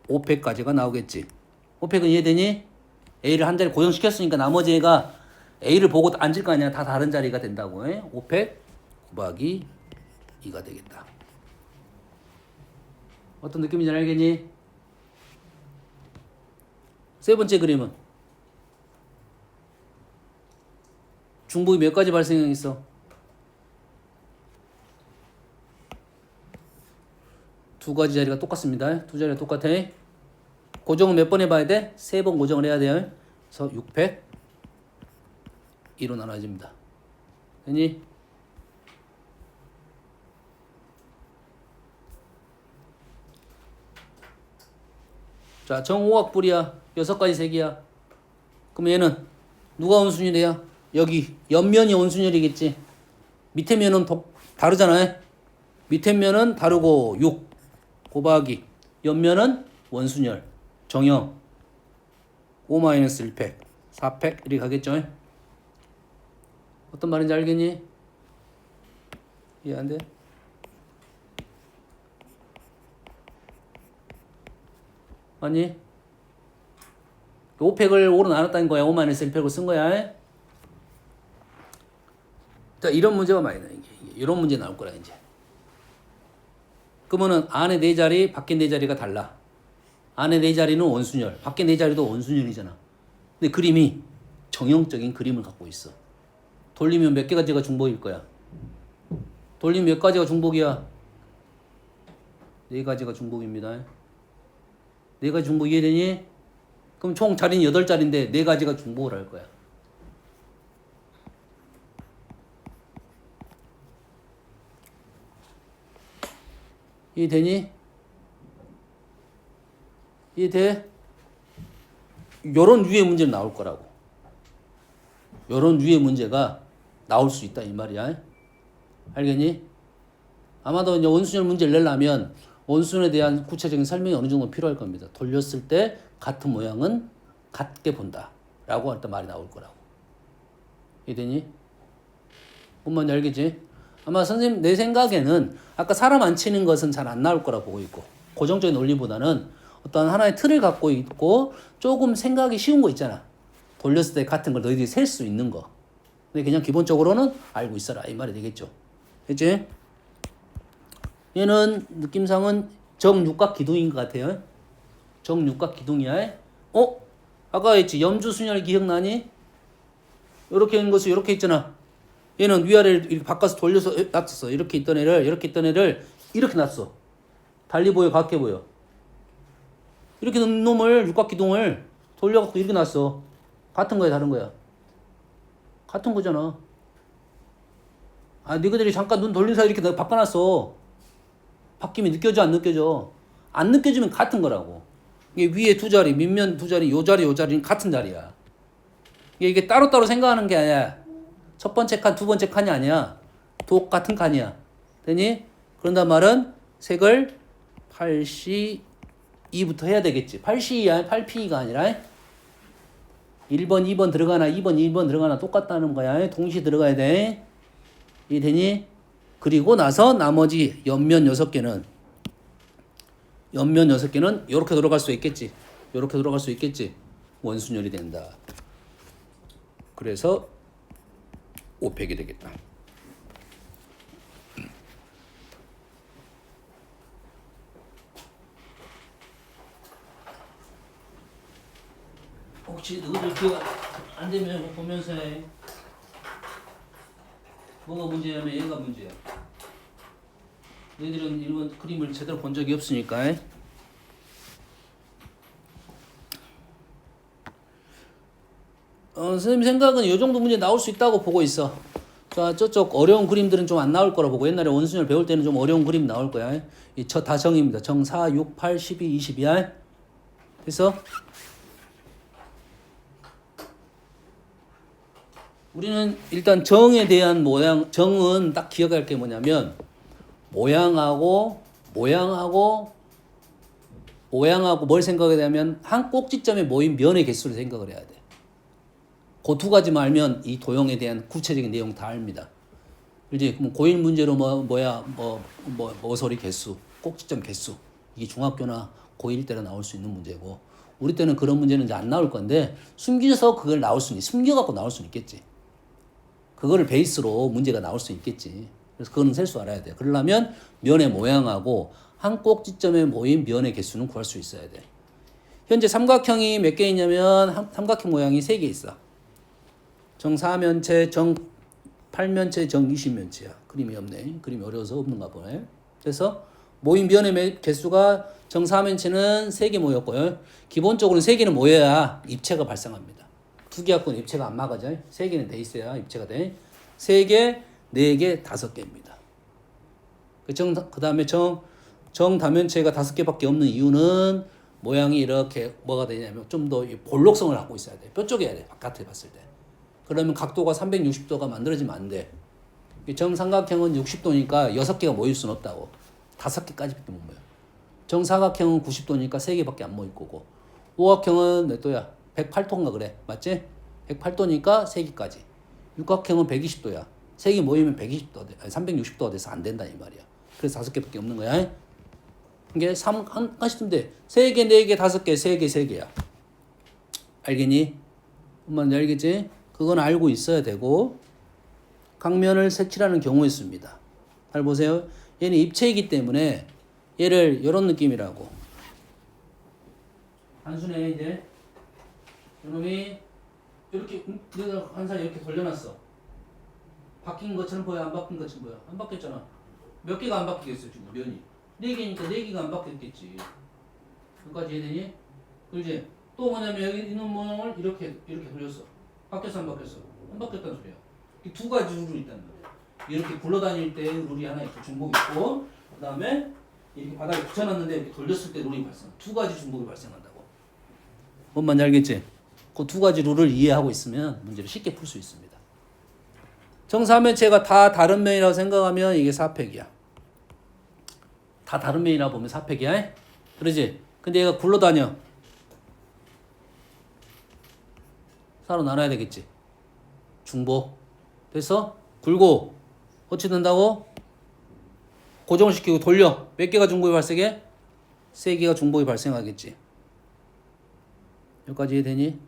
5팩까지가 나오겠지. 5팩은 이해되니? A를 한 자리 고정시켰으니까 나머지 애가 A를 보고 앉을 거 아니야. 다 다른 자리가 된다고. 5팩 곱하기 2가 되겠다. 어떤 느낌인지 알겠니? 세 번째 그림은 중복이 몇 가지 발생했어? 두 가지 자리가 똑같습니다. 두 자리가 똑같아. 고정은 몇 번 해봐야 돼? 3번 고정을 해야 돼요. 그래서 6팩 2로 나눠집니다. 됐니? 자, 정오각불이야. 6가지 색이야. 그럼 얘는 누가 원순율이야? 여기 옆면이 원순율이겠지. 밑에 면은 다르잖아요. 밑에 면은 다르고 6 곱하기 옆면은 원순열 정형 5-1팩 4팩 이렇게 가겠죠. 어떤 말인지 알겠니? 이해 안 돼? 아니 5팩을 5로 나눴다는 거야. 5-1팩을 쓴 거야. 자, 이런 문제가 많이 나요. 이런 문제 나올 거라 이제. 그러면은 안에 네 자리, 밖에 네 자리가 달라. 안에 네 자리는 원순열, 밖에 네 자리도 원순열이잖아. 근데 그림이 정형적인 그림을 갖고 있어. 돌리면 몇 개 가지가 중복일 거야? 돌리면 몇 가지가 중복이야? 네 가지가 중복입니다. 네 가지 중복 이해되니? 그럼 총 자리는 8자리인데 네 가지가 중복을 할 거야. 이해되니? 이해돼? 요런 유의 문제는 나올 거라고. 요런 유의 문제가 나올 수 있다 이 말이야. 알겠니? 아마도 이제 원순열 문제를 내려면 원순에 대한 구체적인 설명이 어느 정도 필요할 겁니다. 돌렸을 때 같은 모양은 같게 본다 라고 일단 말이 나올 거라고. 이해되니? 뭔 말인지 알겠지? 아마 선생님 내 생각에는 아까 사람 안 치는 것은 잘 안 나올 거라 보고 있고 고정적인 논리보다는 어떤 하나의 틀을 갖고 있고 조금 생각이 쉬운 거 있잖아. 돌렸을 때 같은 걸 너희들이 셀 수 있는 거. 근데 그냥 기본적으로는 알고 있어라 이 말이 되겠죠. 됐지? 얘는 느낌상은 정육각 기둥인 것 같아요. 정육각 기둥이야. 아까 했지. 염주순열 기억나니? 이렇게 있는 것을 이렇게 있잖아. 얘는 위아래를 이렇게 바꿔서 돌려서 놨었어. 이렇게 있던 애를 이렇게 놨어. 달리 보여, 같게 보여. 이렇게 놓은 놈을 육각 기둥을 돌려갖고 이렇게 놨어. 같은 거야, 다른 거야? 같은 거잖아. 너희들이 잠깐 눈 돌린 사이 이렇게 바꿔놨어. 바뀌면 느껴져, 안 느껴져? 안 느껴지면 같은 거라고. 이게 위에 두 자리, 밑면 두 자리, 요 자리는 같은 자리야. 이게 따로따로 생각하는 게 아니야. 첫 번째 칸, 두 번째 칸이 아니야. 똑같은 칸이야. 되니? 그런단 말은 색을 8C2부터 해야 되겠지. 8C2야, 8P2가 아니라 1번, 2번 들어가나 2번, 2번 들어가나 똑같다는 거야. 동시에 들어가야 돼. 이해되니? 그리고 나서 나머지 옆면 6개는 이렇게 돌아갈 수 있겠지. 이렇게 돌아갈 수 있겠지. 원순열이 된다. 그래서 5팩이 되겠다. 혹시 너희들 기억 안 되면 보면서 해. 뭐가 문제냐면 얘가 문제야. 너희들은 이런 그림을 제대로 본 적이 없으니까. 선생님 생각은 이 정도 문제 나올 수 있다고 보고 있어. 자, 저쪽 어려운 그림들은 좀 안 나올 거라 보고, 옛날에 원순열 배울 때는 좀 어려운 그림 나올 거야. 다 정입니다. 정 4, 6, 8, 12, 20이야. 그래서 우리는 일단 정에 대한 정은 딱 기억할 게 뭐냐면, 모양하고 뭘 생각해야 되냐면, 한 꼭지점에 모인 면의 개수를 생각을 해야 돼. 그 두 가지만 알면 이 도형에 대한 구체적인 내용 다 압니다. 이제 고1 문제로 모서리 개수, 꼭지점 개수, 이게 중학교나 고1 때로 나올 수 있는 문제고, 우리 때는 그런 문제는 이제 안 나올 건데, 숨겨갖고 나올 수는 있겠지. 그거를 베이스로 문제가 나올 수 있겠지. 그래서 그거는 셀 수 알아야 돼. 그러려면 면의 모양하고 한 꼭지점에 모인 면의 개수는 구할 수 있어야 돼. 현재 삼각형이 몇 개 있냐면, 삼각형 모양이 3개 있어. 정 4면체, 정 8면체, 정 20면체야. 그림이 없네. 그림이 어려워서 없는가 보네. 그래서 모인 면의 개수가 정 4면체는 3개 모였고요. 기본적으로 3개는 모여야 입체가 발생합니다. 2개 갖고는 입체가 안 막아져. 3개는 돼 있어야 입체가 돼. 3개, 4개, 5개입니다. 그 다음에 정 다면체가 5개밖에 없는 이유는 모양이 이렇게 뭐가 되냐면 좀 더 볼록성을 갖고 있어야 돼. 뼈 쪽에 해야 돼. 바깥에 봤을 때. 그러면 각도가 360도가 만들어지면 안 돼. 정삼각형은 60도니까 6개가 모일 수는 없다고. 5개까지밖에 못 모여. 정사각형은 90도니까 3개밖에 안 모일 거고. 오각형은 몇 도야? 108도인가 그래. 맞지? 108도니까 3개까지. 육각형은 120도야. 3개 모이면 120도, 360도가 돼서 안 된다 이 말이야. 그래서 5개밖에 없는 거야. 이게 한 가지쯤 돼. 3개, 4개, 5개, 3개, 3개야. 알겠니? 엄마는 알겠지? 그건 알고 있어야 되고, 각면을 색칠하는 경우에 씁니다. 잘 보세요. 얘는 입체이기 때문에 얘를 이런 느낌이라고. 단순해 이제. 이놈이 이렇게 내가 한 사이 이렇게 돌려놨어. 바뀐 것처럼 보여? 안 바뀐 것처럼 보여? 안 바뀌었잖아. 몇 개가 안 바뀌겠어 지금 면이. 4개니까 4개가 안 바뀌었겠지. 여기까지 이해되니? 그렇지? 또 뭐냐면 여기 있는 모양을 이렇게 돌렸어. 바뀌었어 안 바뀌었어? 안 바뀌었다는 소리야. 이 두 가지 룰이 있다는 거야. 이렇게 굴러다닐 때 룰이 하나 있고 중복이 있고, 그 다음에 이렇게 바닥에 붙여놨는데 이렇게 돌렸을 때 룰이 발생. 두 가지 중복이 발생한다고. 뭔 말인지 알겠지? 그 두 가지 룰을 이해하고 있으면 문제를 쉽게 풀 수 있습니다. 정사면체가 다 다른 면이라고 생각하면 이게 4팩이야. 다 다른 면이라고 보면 4팩이야. 그러지? 근데 얘가 굴러다녀. 사로 나눠야 되겠지. 중복. 그래서 굴고 어찌 된다고? 고정을 시키고 돌려. 몇 개가 중복이 발생해? 3개가 중복이 발생하겠지. 여기까지 이해되니?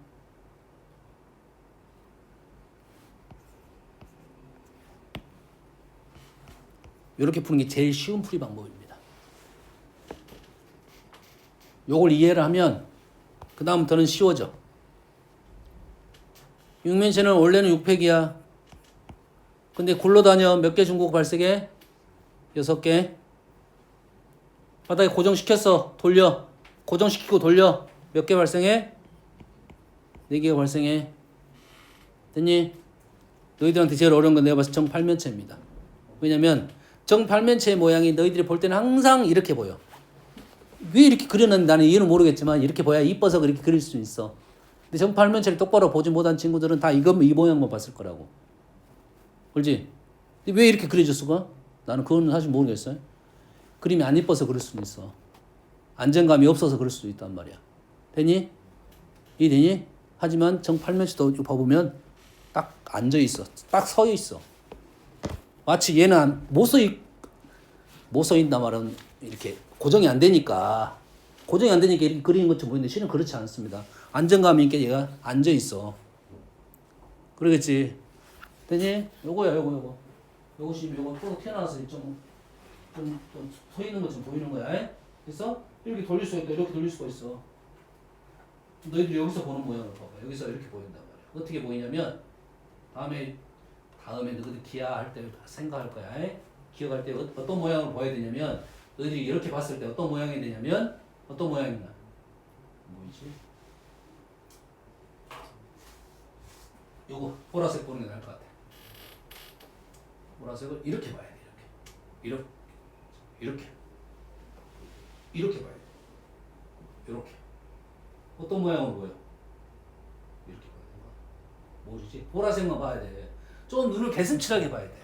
이렇게 푸는 게 제일 쉬운 풀이 방법입니다. 요걸 이해를 하면 그 다음부터는 쉬워져. 육면체는 원래는 6팩이야. 근데 굴러다녀. 몇 개 중국 발색해? 6개. 바닥에 고정시켰어. 돌려. 고정시키고 돌려. 몇 개 발생해? 4개가 발생해. 됐니? 너희들한테 제일 어려운 건 내가 봤을 때 정팔면체입니다. 왜냐면 정팔면체의 모양이 너희들이 볼 때는 항상 이렇게 보여. 왜 이렇게 그려놨는지 나는 이유는 모르겠지만 이렇게 보야 이뻐서 그렇게 그릴 수 있어. 근데 정팔면체를 똑바로 보지 못한 친구들은 다 이 모양만 봤을 거라고. 그렇지? 근데 왜 이렇게 그려졌을까? 나는 그건 사실 모르겠어요. 그림이 안 이뻐서 그럴 수도 있어. 안정감이 없어서 그럴 수도 있단 말이야. 되니? 이해되니? 하지만 정팔면체도 봐보면 딱 앉아 있어. 딱 서 있어. 마치 얘는 못 서 있단 말은 이렇게 고정이 안 되니까 이렇게 그리는 것처럼 보이는데 실은 그렇지 않습니다. 안정감 있게 얘가 앉아 있어. 그러겠지. 되니? 요거야, 요거. 요것이 요거 또 튀어나와서 좀 서 있는 것처럼 보이는 거야. 그래서 이렇게 돌릴 수가 있고 이렇게 돌릴 수가 있어. 너희들이 여기서 보는 모양을 봐봐. 여기서 이렇게 보인단 말이야. 어떻게 보이냐면 다음에 너희들 기하할 때 생각할 거야. 기억할 때 어떤 모양을 보여야 되냐면 너희들이 이렇게 봤을 때 어떤 모양이 되냐면 어떤 모양이냐. 뭐이지? 요거 보라색 보는 게 나을 것 같아. 보라색을 이렇게 봐야 돼. 이렇게 봐야 돼. 이렇게. 어떤 모양으로 보여? 이렇게 봐야 되나? 모르지? 보라색만 봐야 돼. 좀 눈을 개슴츠하게 봐야 돼.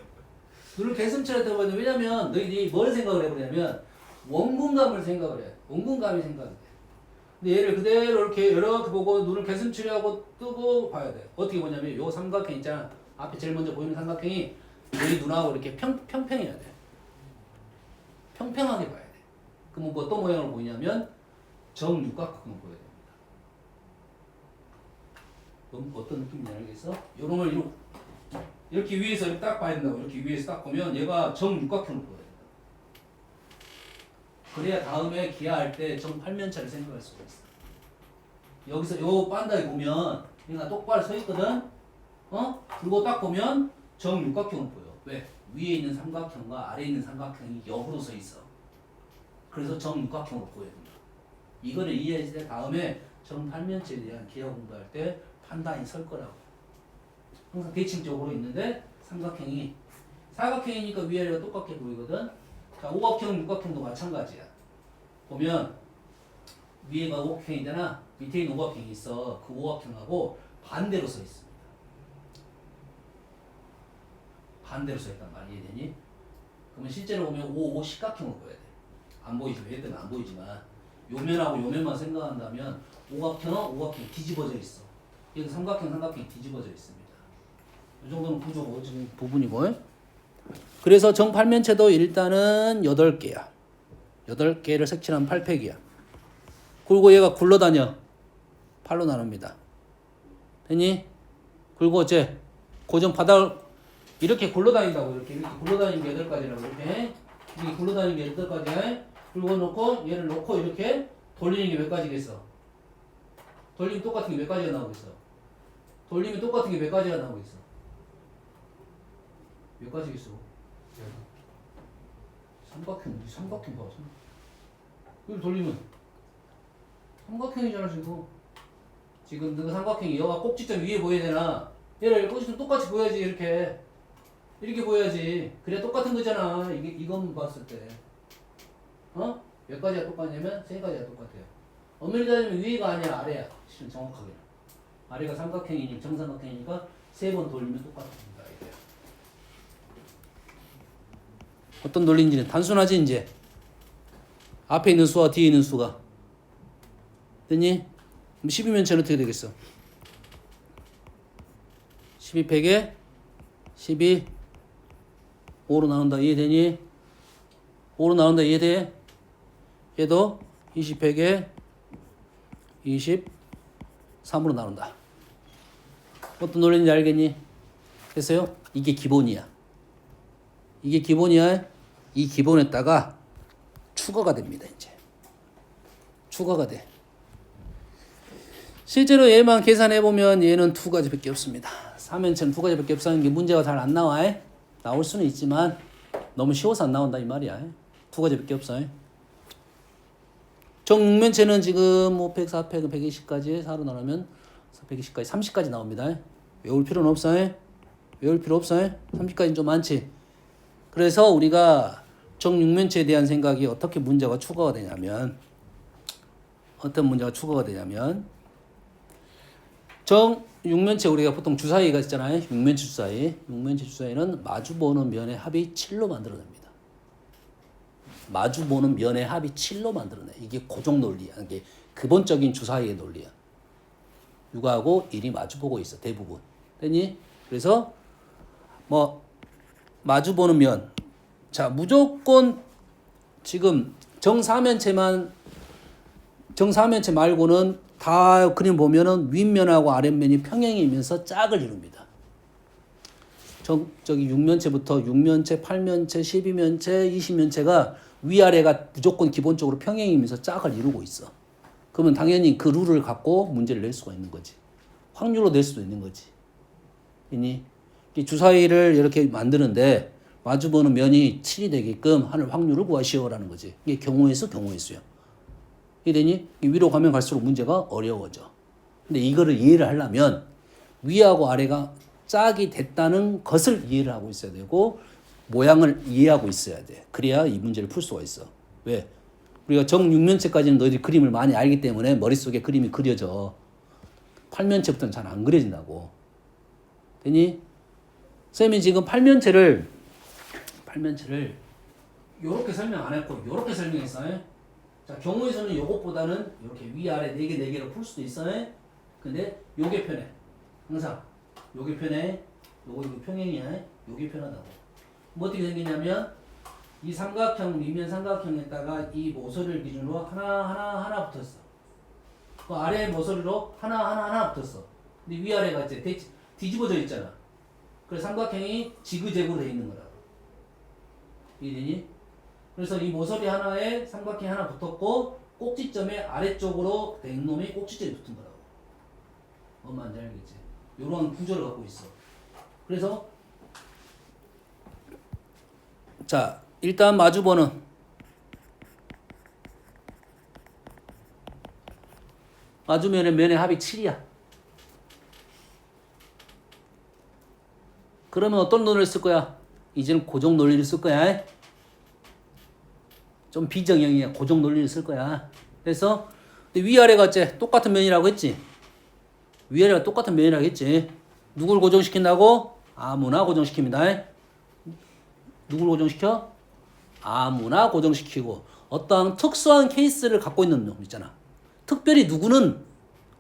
눈을 개슴츠하게 봐야 돼. 왜냐면 너희들이 뭘 생각을 해보냐면 원근감을 생각을 해. 원근감이 생각이 돼. 근데 얘를 그대로 이렇게 보고 눈을 개슴츠하고 뜨고 봐야 돼. 어떻게 보냐면 요 삼각형 있잖아. 앞에 제일 먼저 보이는 삼각형이 너희 눈하고 이렇게 평평해야 돼. 평평하게 봐야 돼. 그럼 뭐 어떤 모양을 보이냐면 정육각형을 보여야 됩니다. 그럼 어떤 느낌인지 알겠어? 요런 걸 이렇게 위에서 이렇게 딱 봐야 된다고. 이렇게 위에서 딱 보면 얘가 정육각형을 보여야 된다. 그래야 다음에 기하할 때 정팔면체를 생각할 수가 있어. 여기서 요 반다에 보면 얘가 똑바로 서 있거든. 그리고 딱 보면 정육각형을 보여. 왜? 위에 있는 삼각형과 아래에 있는 삼각형이 역으로 서 있어. 그래서 정육각형으로 보여야 된다. 이거를 이해했을 때 다음에 정팔면체에 대한 기하 공부할 때 판단이 설 거라고. 항상 대칭적으로 있는데 사각형이니까 위아래가 똑같게 보이거든. 자, 오각형, 육각형도 마찬가지야. 보면 위에가 오각형이잖아. 밑에 있는 오각형이 있어. 그 오각형하고 반대로 서 있습니다. 반대로 서 있단 말이야. 이해되니? 그러면 실제로 보면 오 십각형으로 보여야 돼. 안 보이지. 얘 때문에 안 보이지만 요면하고 요면만 생각한다면 오각형이 뒤집어져 있어. 여기 삼각형이 뒤집어져 있습니다. 이 정도는 구조고 지금 부분이고. 그래서 정팔면체도 일단은 8개야. 8개를 색칠한 8팩이야. 그리고 얘가 굴러다녀. 8로 나눕니다. 됐니? 그리고 어째 고정 바닥을 이렇게 굴러다닌다고. 이렇게 굴러다니는 게 8가지라고. 이렇게 굴러다니는 게 8가지야. 그리고 얘를 놓고 이렇게 돌리는 게 몇 가지겠어? 돌리면 똑같은 게 몇 가지가 나오겠어? 돌리면 똑같은 게 몇 가지가 나오겠어? 몇 가지겠어? 삼각형 봐. 이걸 돌리면 삼각형이잖아 지금 너 삼각형이 여가 꼭지점 위에 보여야 되나? 얘를 꼭지점 똑같이 보여야지. 이렇게 보여야지. 그래야 똑같은 거잖아. 이건 봤을 때. 몇 가지가 똑같냐면 3가지가 똑같아요. 엄밀히 따지면 위가 아니라 아래야. 실은 정확하게. 아래가 삼각형이니 정삼각형이니까 3번 돌리면 똑같습니다. 이거야. 어떤 논리인지는 단순하지 이제. 앞에 있는 수와 뒤에 있는 수가. 됐니? 그럼 12면체는 어떻게 되겠어? 12팩에 12 5로 나온다. 이해되니? 5로 나온다. 이해돼? 얘도 20팩에 23으로 나온다. 어떤 논리인지 알겠니? 됐어요? 이게 기본이야. 이 기본에다가 추가가 됩니다. 이제 추가가 돼. 실제로 얘만 계산해보면 얘는 두 가지밖에 없습니다. 3연체는 두 가지밖에 없다는 게 문제가 잘 안 나와. 나올 수는 있지만 너무 쉬워서 안 나온다 이 말이야. 두 가지밖에 없어. 정육면체는 지금 뭐 104, 100, 120까지 4로 나누면 120까지 30까지 나옵니다. 외울 필요는 없어. 외울 필요 없어. 30까지는 좀 많지. 그래서 우리가 정육면체에 대한 생각이 어떻게 문제가 추가가 되냐면 어떤 문제가 추가가 되냐면 정육면체 우리가 보통 주사위가 있잖아요. 육면체 주사위. 육면체 주사위는 마주보는 면의 합이 7로 만들어냅니다. 마주보는 면의 합이 7로 만들어내. 이게 고정 논리야. 이게 기본적인 주사위의 논리야. 6하고 1이 마주보고 있어. 대부분. 됐니? 그래서 뭐 마주보는 면. 자, 무조건 지금 정사면체 말고는 다 그림 보면은 윗면하고 아랫면이 평행이면서 짝을 이룹니다. 저기 6면체부터 6면체, 8면체, 12면체, 20면체가 위아래가 무조건 기본적으로 평행이면서 짝을 이루고 있어. 그러면 당연히 그 룰을 갖고 문제를 낼 수가 있는 거지. 확률로 낼 수도 있는 거지. 이니 주사위를 이렇게 만드는데 마주보는 면이 7이 되게끔 하는 확률을 구하시오라는 거지. 이게 경우의 수야. 이해되니? 위로 가면 갈수록 문제가 어려워져. 근데 이거를 이해를 하려면 위하고 아래가 짝이 됐다는 것을 이해를 하고 있어야 되고 모양을 이해하고 있어야 돼. 그래야 이 문제를 풀 수가 있어. 왜? 우리가 정6면체까지는 너희들이 그림을 많이 알기 때문에 머릿속에 그림이 그려져. 8면체부터는 잘 안 그려진다고. 되니? 쌤이 지금 8면체를 요렇게 설명 안 했고 요렇게 설명했어요. 자, 경우의 수는 요것보다는 이렇게 위아래 4개, 4개로 풀 수도 있어요. 근데 요게 편해. 항상 요게 편해. 요거 평행이야. 요게 편하다고. 뭐 어떻게 생기냐면 이 삼각형, 위면 삼각형에다가 이 모서리를 기준으로 하나 붙었어. 그 아래 모서리로 하나 붙었어. 근데 위아래가 이제 뒤집어져 있잖아. 그래서 삼각형이 지그재그로 돼 있는 거라고. 이해되니? 그래서 이 모서리 하나에 삼각형이 하나 붙었고 꼭지점의 아래쪽으로 된 놈이 꼭지점이 붙은 거라고. 뭔 말인지 알겠지? 요런 구조를 갖고 있어. 그래서 자, 일단 마주보는 마주면의 면의 합이 7이야. 그러면 어떤 논리를 쓸 거야? 이제는 고정 논리를 쓸 거야. 좀 비정형이야. 고정 논리를 쓸 거야. 그래서 위아래가 이제 똑같은 면이라고 했지. 위아래가 똑같은 면이라고 했지. 누굴 고정시킨다고? 아무나 고정시킵니다. 누굴 고정시켜? 아무나 고정시키고 어떠한 특수한 케이스를 갖고 있는 놈 있잖아. 특별히 누구는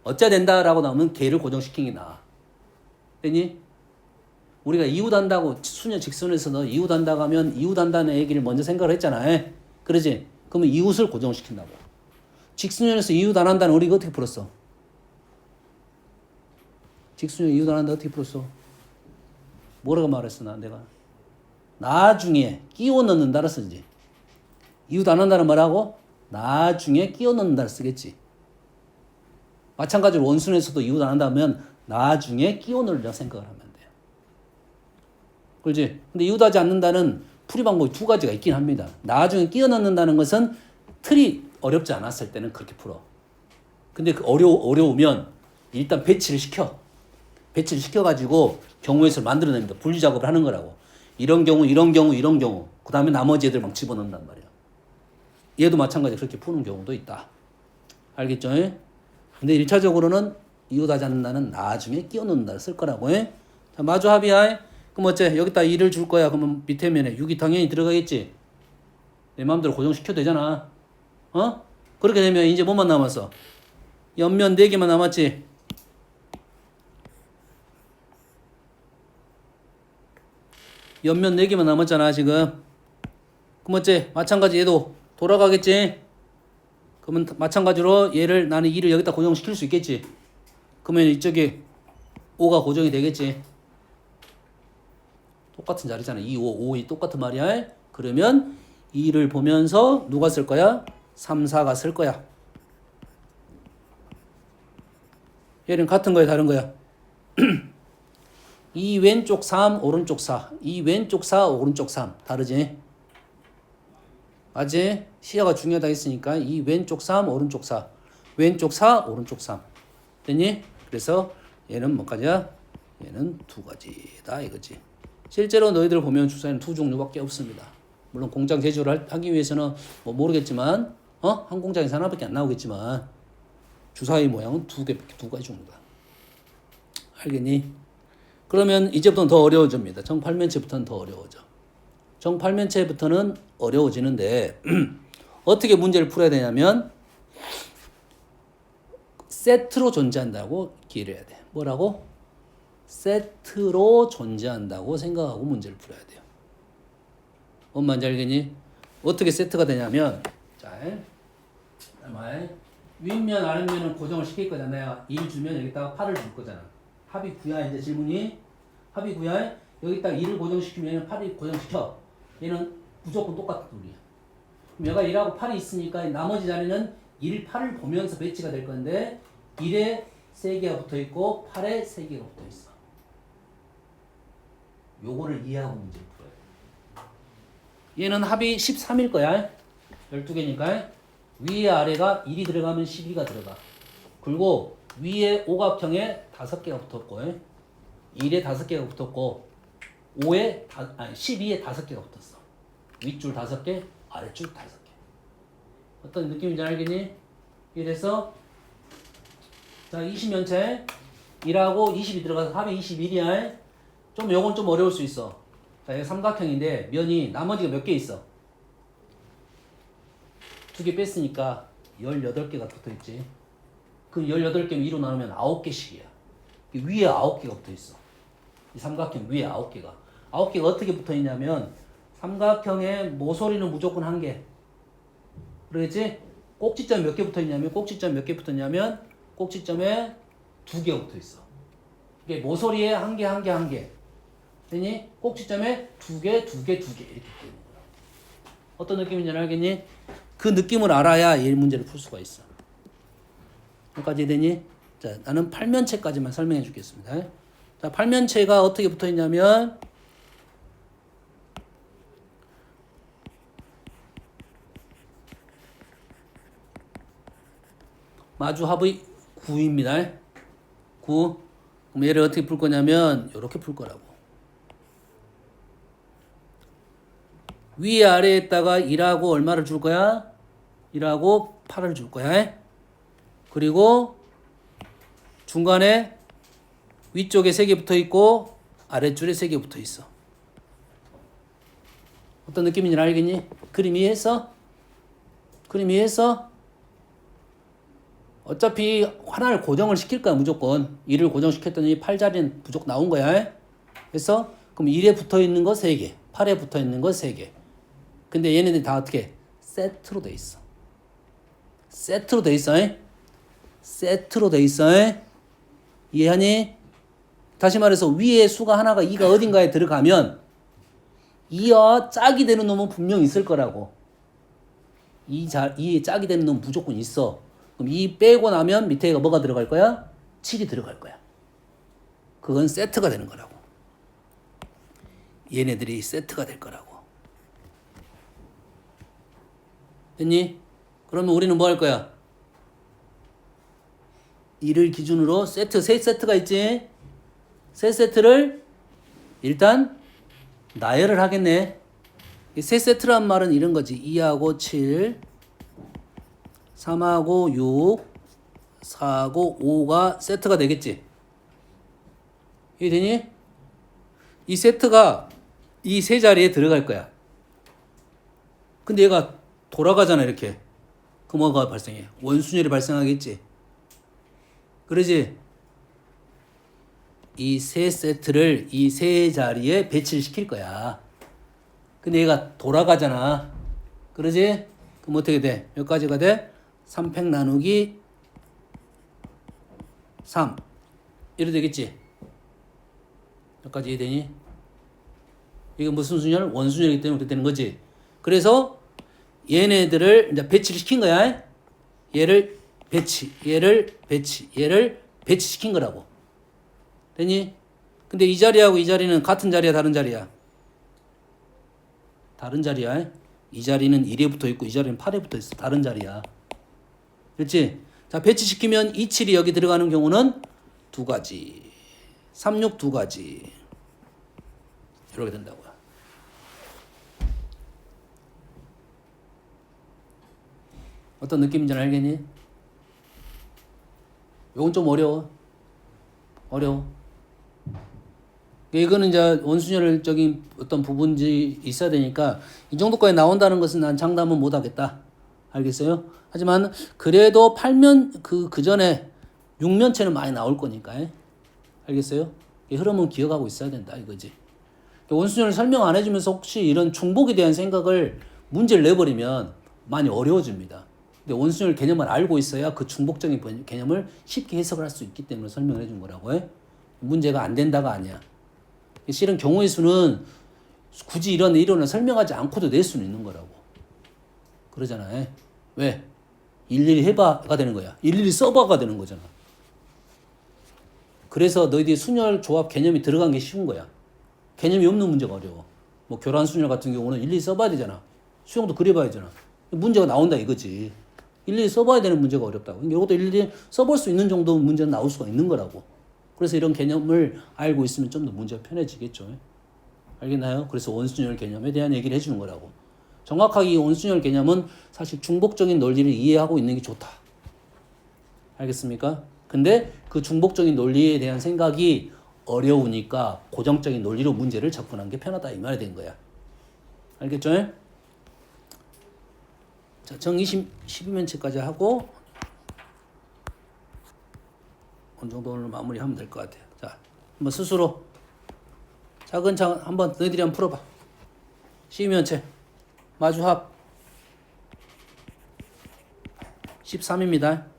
어찌해야 된다라고 나오면 걔를 고정시키는 게 나아. 됐니? 우리가 이웃한다고 수녀 직선에서 너 이웃한다고 하면 이웃한다는 얘기를 먼저 생각을 했잖아. 그러지? 그러면 이웃을 고정시킨다고. 직수년에서 이웃 안 한다는 우리가 어떻게 풀었어? 직수년 이웃 안 한다 어떻게 풀었어? 뭐라고 말했어 내가? 나중에 끼워 넣는다를 쓰지. 이웃 안 한다는 말하고 나중에 끼워 넣는다를 쓰겠지. 마찬가지로 원순에서도 이웃 안 한다면 나중에 끼워 넣으려고 생각을 하면 돼요. 그렇지? 근데 이웃하지 않는다는 풀이 방법이 두 가지가 있긴 합니다. 나중에 끼워 넣는다는 것은 틀이 어렵지 않았을 때는 그렇게 풀어. 근데 그 어려우면 일단 배치를 시켜가지고 경우의 수를 만들어냅니다. 분리 작업을 하는 거라고. 이런 경우. 그 다음에 나머지 애들 막 집어넣는단 말이야. 얘도 마찬가지로 그렇게 푸는 경우도 있다. 알겠죠? 근데 1차적으로는 이웃하지 않는다는 나중에 끼워 넣는다를 쓸 거라고. 자, 마주 합의야. 그럼 어째? 여기다 2를 줄 거야. 그러면 밑에 면에 6이 당연히 들어가겠지. 내 마음대로 고정시켜도 되잖아. 그렇게 되면 이제 뭐만 남았어? 옆면 4개만 남았지. 옆면 4개만 남았잖아 지금. 그럼 어째? 마찬가지 얘도 돌아가겠지. 그러면 마찬가지로 얘를 나는 2를 여기다 고정시킬 수 있겠지. 그러면 이쪽에 5가 고정이 되겠지. 똑같은 자리잖아. 2, 5, 5이 똑같은 말이야. 그러면 2를 보면서 누가 쓸 거야? 3, 4가 쓸 거야. 얘는 같은 거야, 다른 거야? 이 왼쪽 3, 오른쪽 4. 이 왼쪽 4, 오른쪽 3. 다르지? 맞지? 시야가 중요하다 했으니까 이 왼쪽 3, 오른쪽 4. 왼쪽 4, 오른쪽 3. 됐니? 그래서 얘는 몇 가지야? 얘는 두 가지다 이거지. 실제로 너희들 보면 주사위는 두 종류밖에 없습니다. 물론 공장 제조를 하기 위해서는 뭐 모르겠지만 한 공장에서 하나밖에 안 나오겠지만 주사위 모양은 두 가지 종류다. 알겠니? 그러면 이제부터는 더 어려워집니다. 정팔면체부터는 더 어려워져. 정팔면체부터는 어려워지는데 어떻게 문제를 풀어야 되냐면 세트로 존재한다고 기억해야 돼. 뭐라고? 세트로 존재한다고 생각하고 문제를 풀어야 돼요. 뭔 말인지 알겠니? 어떻게 세트가 되냐면 자, 윗면 아랫면은 고정을 시킬 거잖아. 내가 2를 주면 여기다가 8을 줄 거잖아. 합이 9야. 이제 질문이 합이 9야. 여기다가 2를 고정시키면 얘는 8이 고정시켜. 얘는 무조건 똑같은 둘이야. 그럼 얘가 1하고 8이 있으니까 나머지 자리는 1, 8을 보면서 배치가 될 건데 1에 3개가 붙어 있고 8에 3개가 붙어 있어. 요거를 이해하고 문제를 풀어야 돼. 얘는 합이 13일 거야. 12개니까 위에 아래가 1이 들어가면 12가 들어가. 그리고 위에 오각형에 5개가 붙었고 1에 5개가 붙었고 12에 5개가 붙었어. 윗줄 5개, 아랫줄 5개. 어떤 느낌인지 알겠니? 이래서 자 20면체 1하고 20이 들어가서 합이 21이야. 좀 요건 좀 어려울 수 있어. 자, 여기 삼각형인데 면이 나머지가 몇 개 있어? 2개 뺐으니까 18개가 붙어있지. 그 18개면 2로 나누면 9개씩이야. 위에 9개가 붙어있어. 이 삼각형 위에 9개가. 9개가 어떻게 붙어있냐면 삼각형의 모서리는 무조건 1개. 그러겠지? 꼭지점에 몇 개 붙어있냐면 꼭지점에 2개가 붙어있어. 이게 모서리에 1개, 1개, 1개. 되니? 꼭지점에 2개, 2개, 2개 이렇게 되는 거야. 어떤 느낌인지 알겠니? 그 느낌을 알아야 이 문제를 풀 수가 있어. 여기까지 되니? 자, 나는 팔면체까지만 설명해 주겠습니다. 자, 팔면체가 어떻게 붙어 있냐면 마주 합의 9입니다. 9. 그럼 얘를 어떻게 풀 거냐면 이렇게 풀 거라고. 위 아래에다가 1하고 얼마를 줄 거야? 1하고 8을 줄 거야. 그리고 중간에 위쪽에 3개 붙어 있고 아래줄에 3개 붙어 있어. 어떤 느낌인지 알겠니? 그림 이해했어? 그림 이해했어? 어차피 하나를 고정을 시킬 거야 무조건. 1을 고정시켰더니 8자리는 무조건 나온 거야. 그래서 그럼 1에 붙어 있는 거 3개, 8에 붙어 있는 거 3개. 근데 얘네들이 다 어떻게? 세트로 돼 있어. 세트로 돼 있어. 세트로 돼 있어. 이해하니? 다시 말해서 위에 수가 하나가 2가 어딘가에 들어가면 2와 짝이 되는 놈은 분명 있을 거라고. 2에 짝이 되는 놈은 무조건 있어. 그럼 2 빼고 나면 밑에가 뭐가 들어갈 거야? 7이 들어갈 거야. 그건 세트가 되는 거라고. 얘네들이 세트가 될 거라고. 됐니? 그러면 우리는 뭐 할 거야? 2를 기준으로 세 세트가 있지? 세 세트를 일단 나열을 하겠네. 이 세 세트란 말은 이런 거지. 2하고 7, 3하고 6, 4하고 5가 세트가 되겠지. 이해되니? 이 세트가 이 세 자리에 들어갈 거야. 근데 얘가 돌아가잖아 이렇게. 그럼 뭐가 발생해? 원순열이 발생하겠지. 그러지? 이 세 세트를 이 세 자리에 배치를 시킬 거야. 근데 얘가 돌아가잖아. 그러지? 그럼 어떻게 돼? 몇 가지가 돼? 3팩 나누기 3 이래 되겠지? 몇 가지 이해되니? 이게 무슨 순열? 원순열이기 때문에 그렇게 되는 거지. 그래서 얘네들을 이제 배치를 시킨 거야. 얘를 배치, 얘를 배치, 얘를 배치시킨 거라고. 됐니? 근데 이 자리하고 이 자리는 같은 자리야, 다른 자리야? 다른 자리야. 이 자리는 1에 붙어 있고 이 자리는 8에 붙어 있어. 다른 자리야. 그렇지? 자, 배치시키면 2, 7이 여기 들어가는 경우는 두 가지. 3, 6 두 가지. 이렇게 된다고요. 어떤 느낌인지 알겠니? 요건 좀 어려워. 이거는 이제 원순열적인 어떤 부분이 있어야 되니까 이 정도까지 나온다는 것은 난 장담은 못 하겠다. 알겠어요? 하지만 그래도 8면 그 전에 6면체는 많이 나올 거니까. 알겠어요? 이 흐름은 기억하고 있어야 된다 이거지. 원순열을 설명 안 해주면서 혹시 이런 중복에 대한 생각을 문제를 내버리면 많이 어려워집니다. 근데 원순열 개념을 알고 있어야 그 중복적인 개념을 쉽게 해석을 할 수 있기 때문에 설명을 해준 거라고. 문제가 안 된다가 아니야. 실은 경우의 수는 굳이 이런 이론을 설명하지 않고도 낼 수는 있는 거라고. 그러잖아요. 왜? 일일이 해봐가 되는 거야. 일일이 써봐가 되는 거잖아. 그래서 너희들이 순열 조합 개념이 들어간 게 쉬운 거야. 개념이 없는 문제가 어려워. 뭐 교란 순열 같은 경우는 일일이 써봐야 되잖아. 수용도 그려봐야 되잖아. 문제가 나온다 이거지. 일일이 써봐야 되는 문제가 어렵다고. 그러니까 이것도 일일이 써볼 수 있는 정도 문제는 나올 수가 있는 거라고. 그래서 이런 개념을 알고 있으면 좀 더 문제가 편해지겠죠. 알겠나요? 그래서 원순열 개념에 대한 얘기를 해주는 거라고. 정확하게 이 원순열 개념은 사실 중복적인 논리를 이해하고 있는 게 좋다. 알겠습니까? 근데 그 중복적인 논리에 대한 생각이 어려우니까 고정적인 논리로 문제를 접근하는 게 편하다 이 말이 된 거야. 알겠죠? 자, 정 12면체까지 하고 어느 정도 오늘 마무리하면 될 것 같아요. 자, 한번 스스로 차근차근 한번 너희들이 한번 풀어봐. 12면체 마주합 13입니다.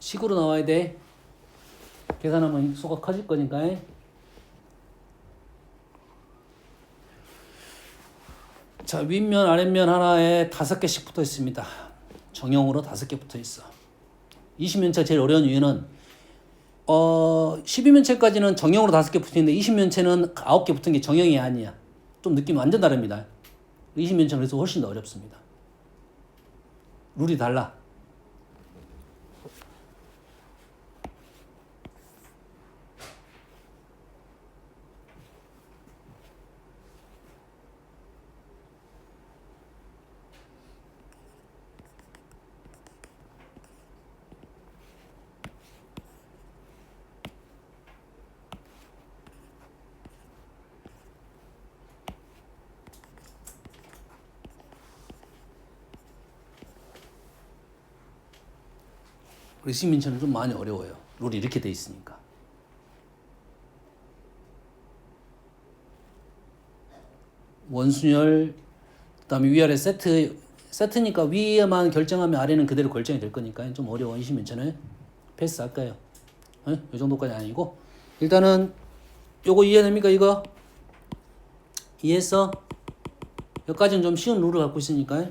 식으로 나와야 돼. 계산하면 수가 커질 거니까. 자, 윗면 아랫면 하나에 5개씩 붙어 있습니다. 정형으로 5개 붙어 있어. 20면체가 제일 어려운 이유는 12면체까지는 정형으로 5개 붙어 있는데 20면체는 9개 붙은 게 정형이 아니야. 좀 느낌이 완전 다릅니다. 20면체는 그래서 훨씬 더 어렵습니다. 룰이 달라. 우리 시민처는 좀 많이 어려워요. 룰이 이렇게 돼 있으니까. 원순열, 그다음에 위아래 세트니까 위에만 결정하면 아래는 그대로 결정이 될 거니까 좀 어려워. 20면체는 패스할까요? 이 정도까지 아니고 일단은 요거 이해됩니까? 이거 이해했어? 여기까지는 좀 쉬운 룰을 갖고 있으니까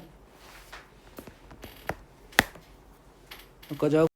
여기까지 하고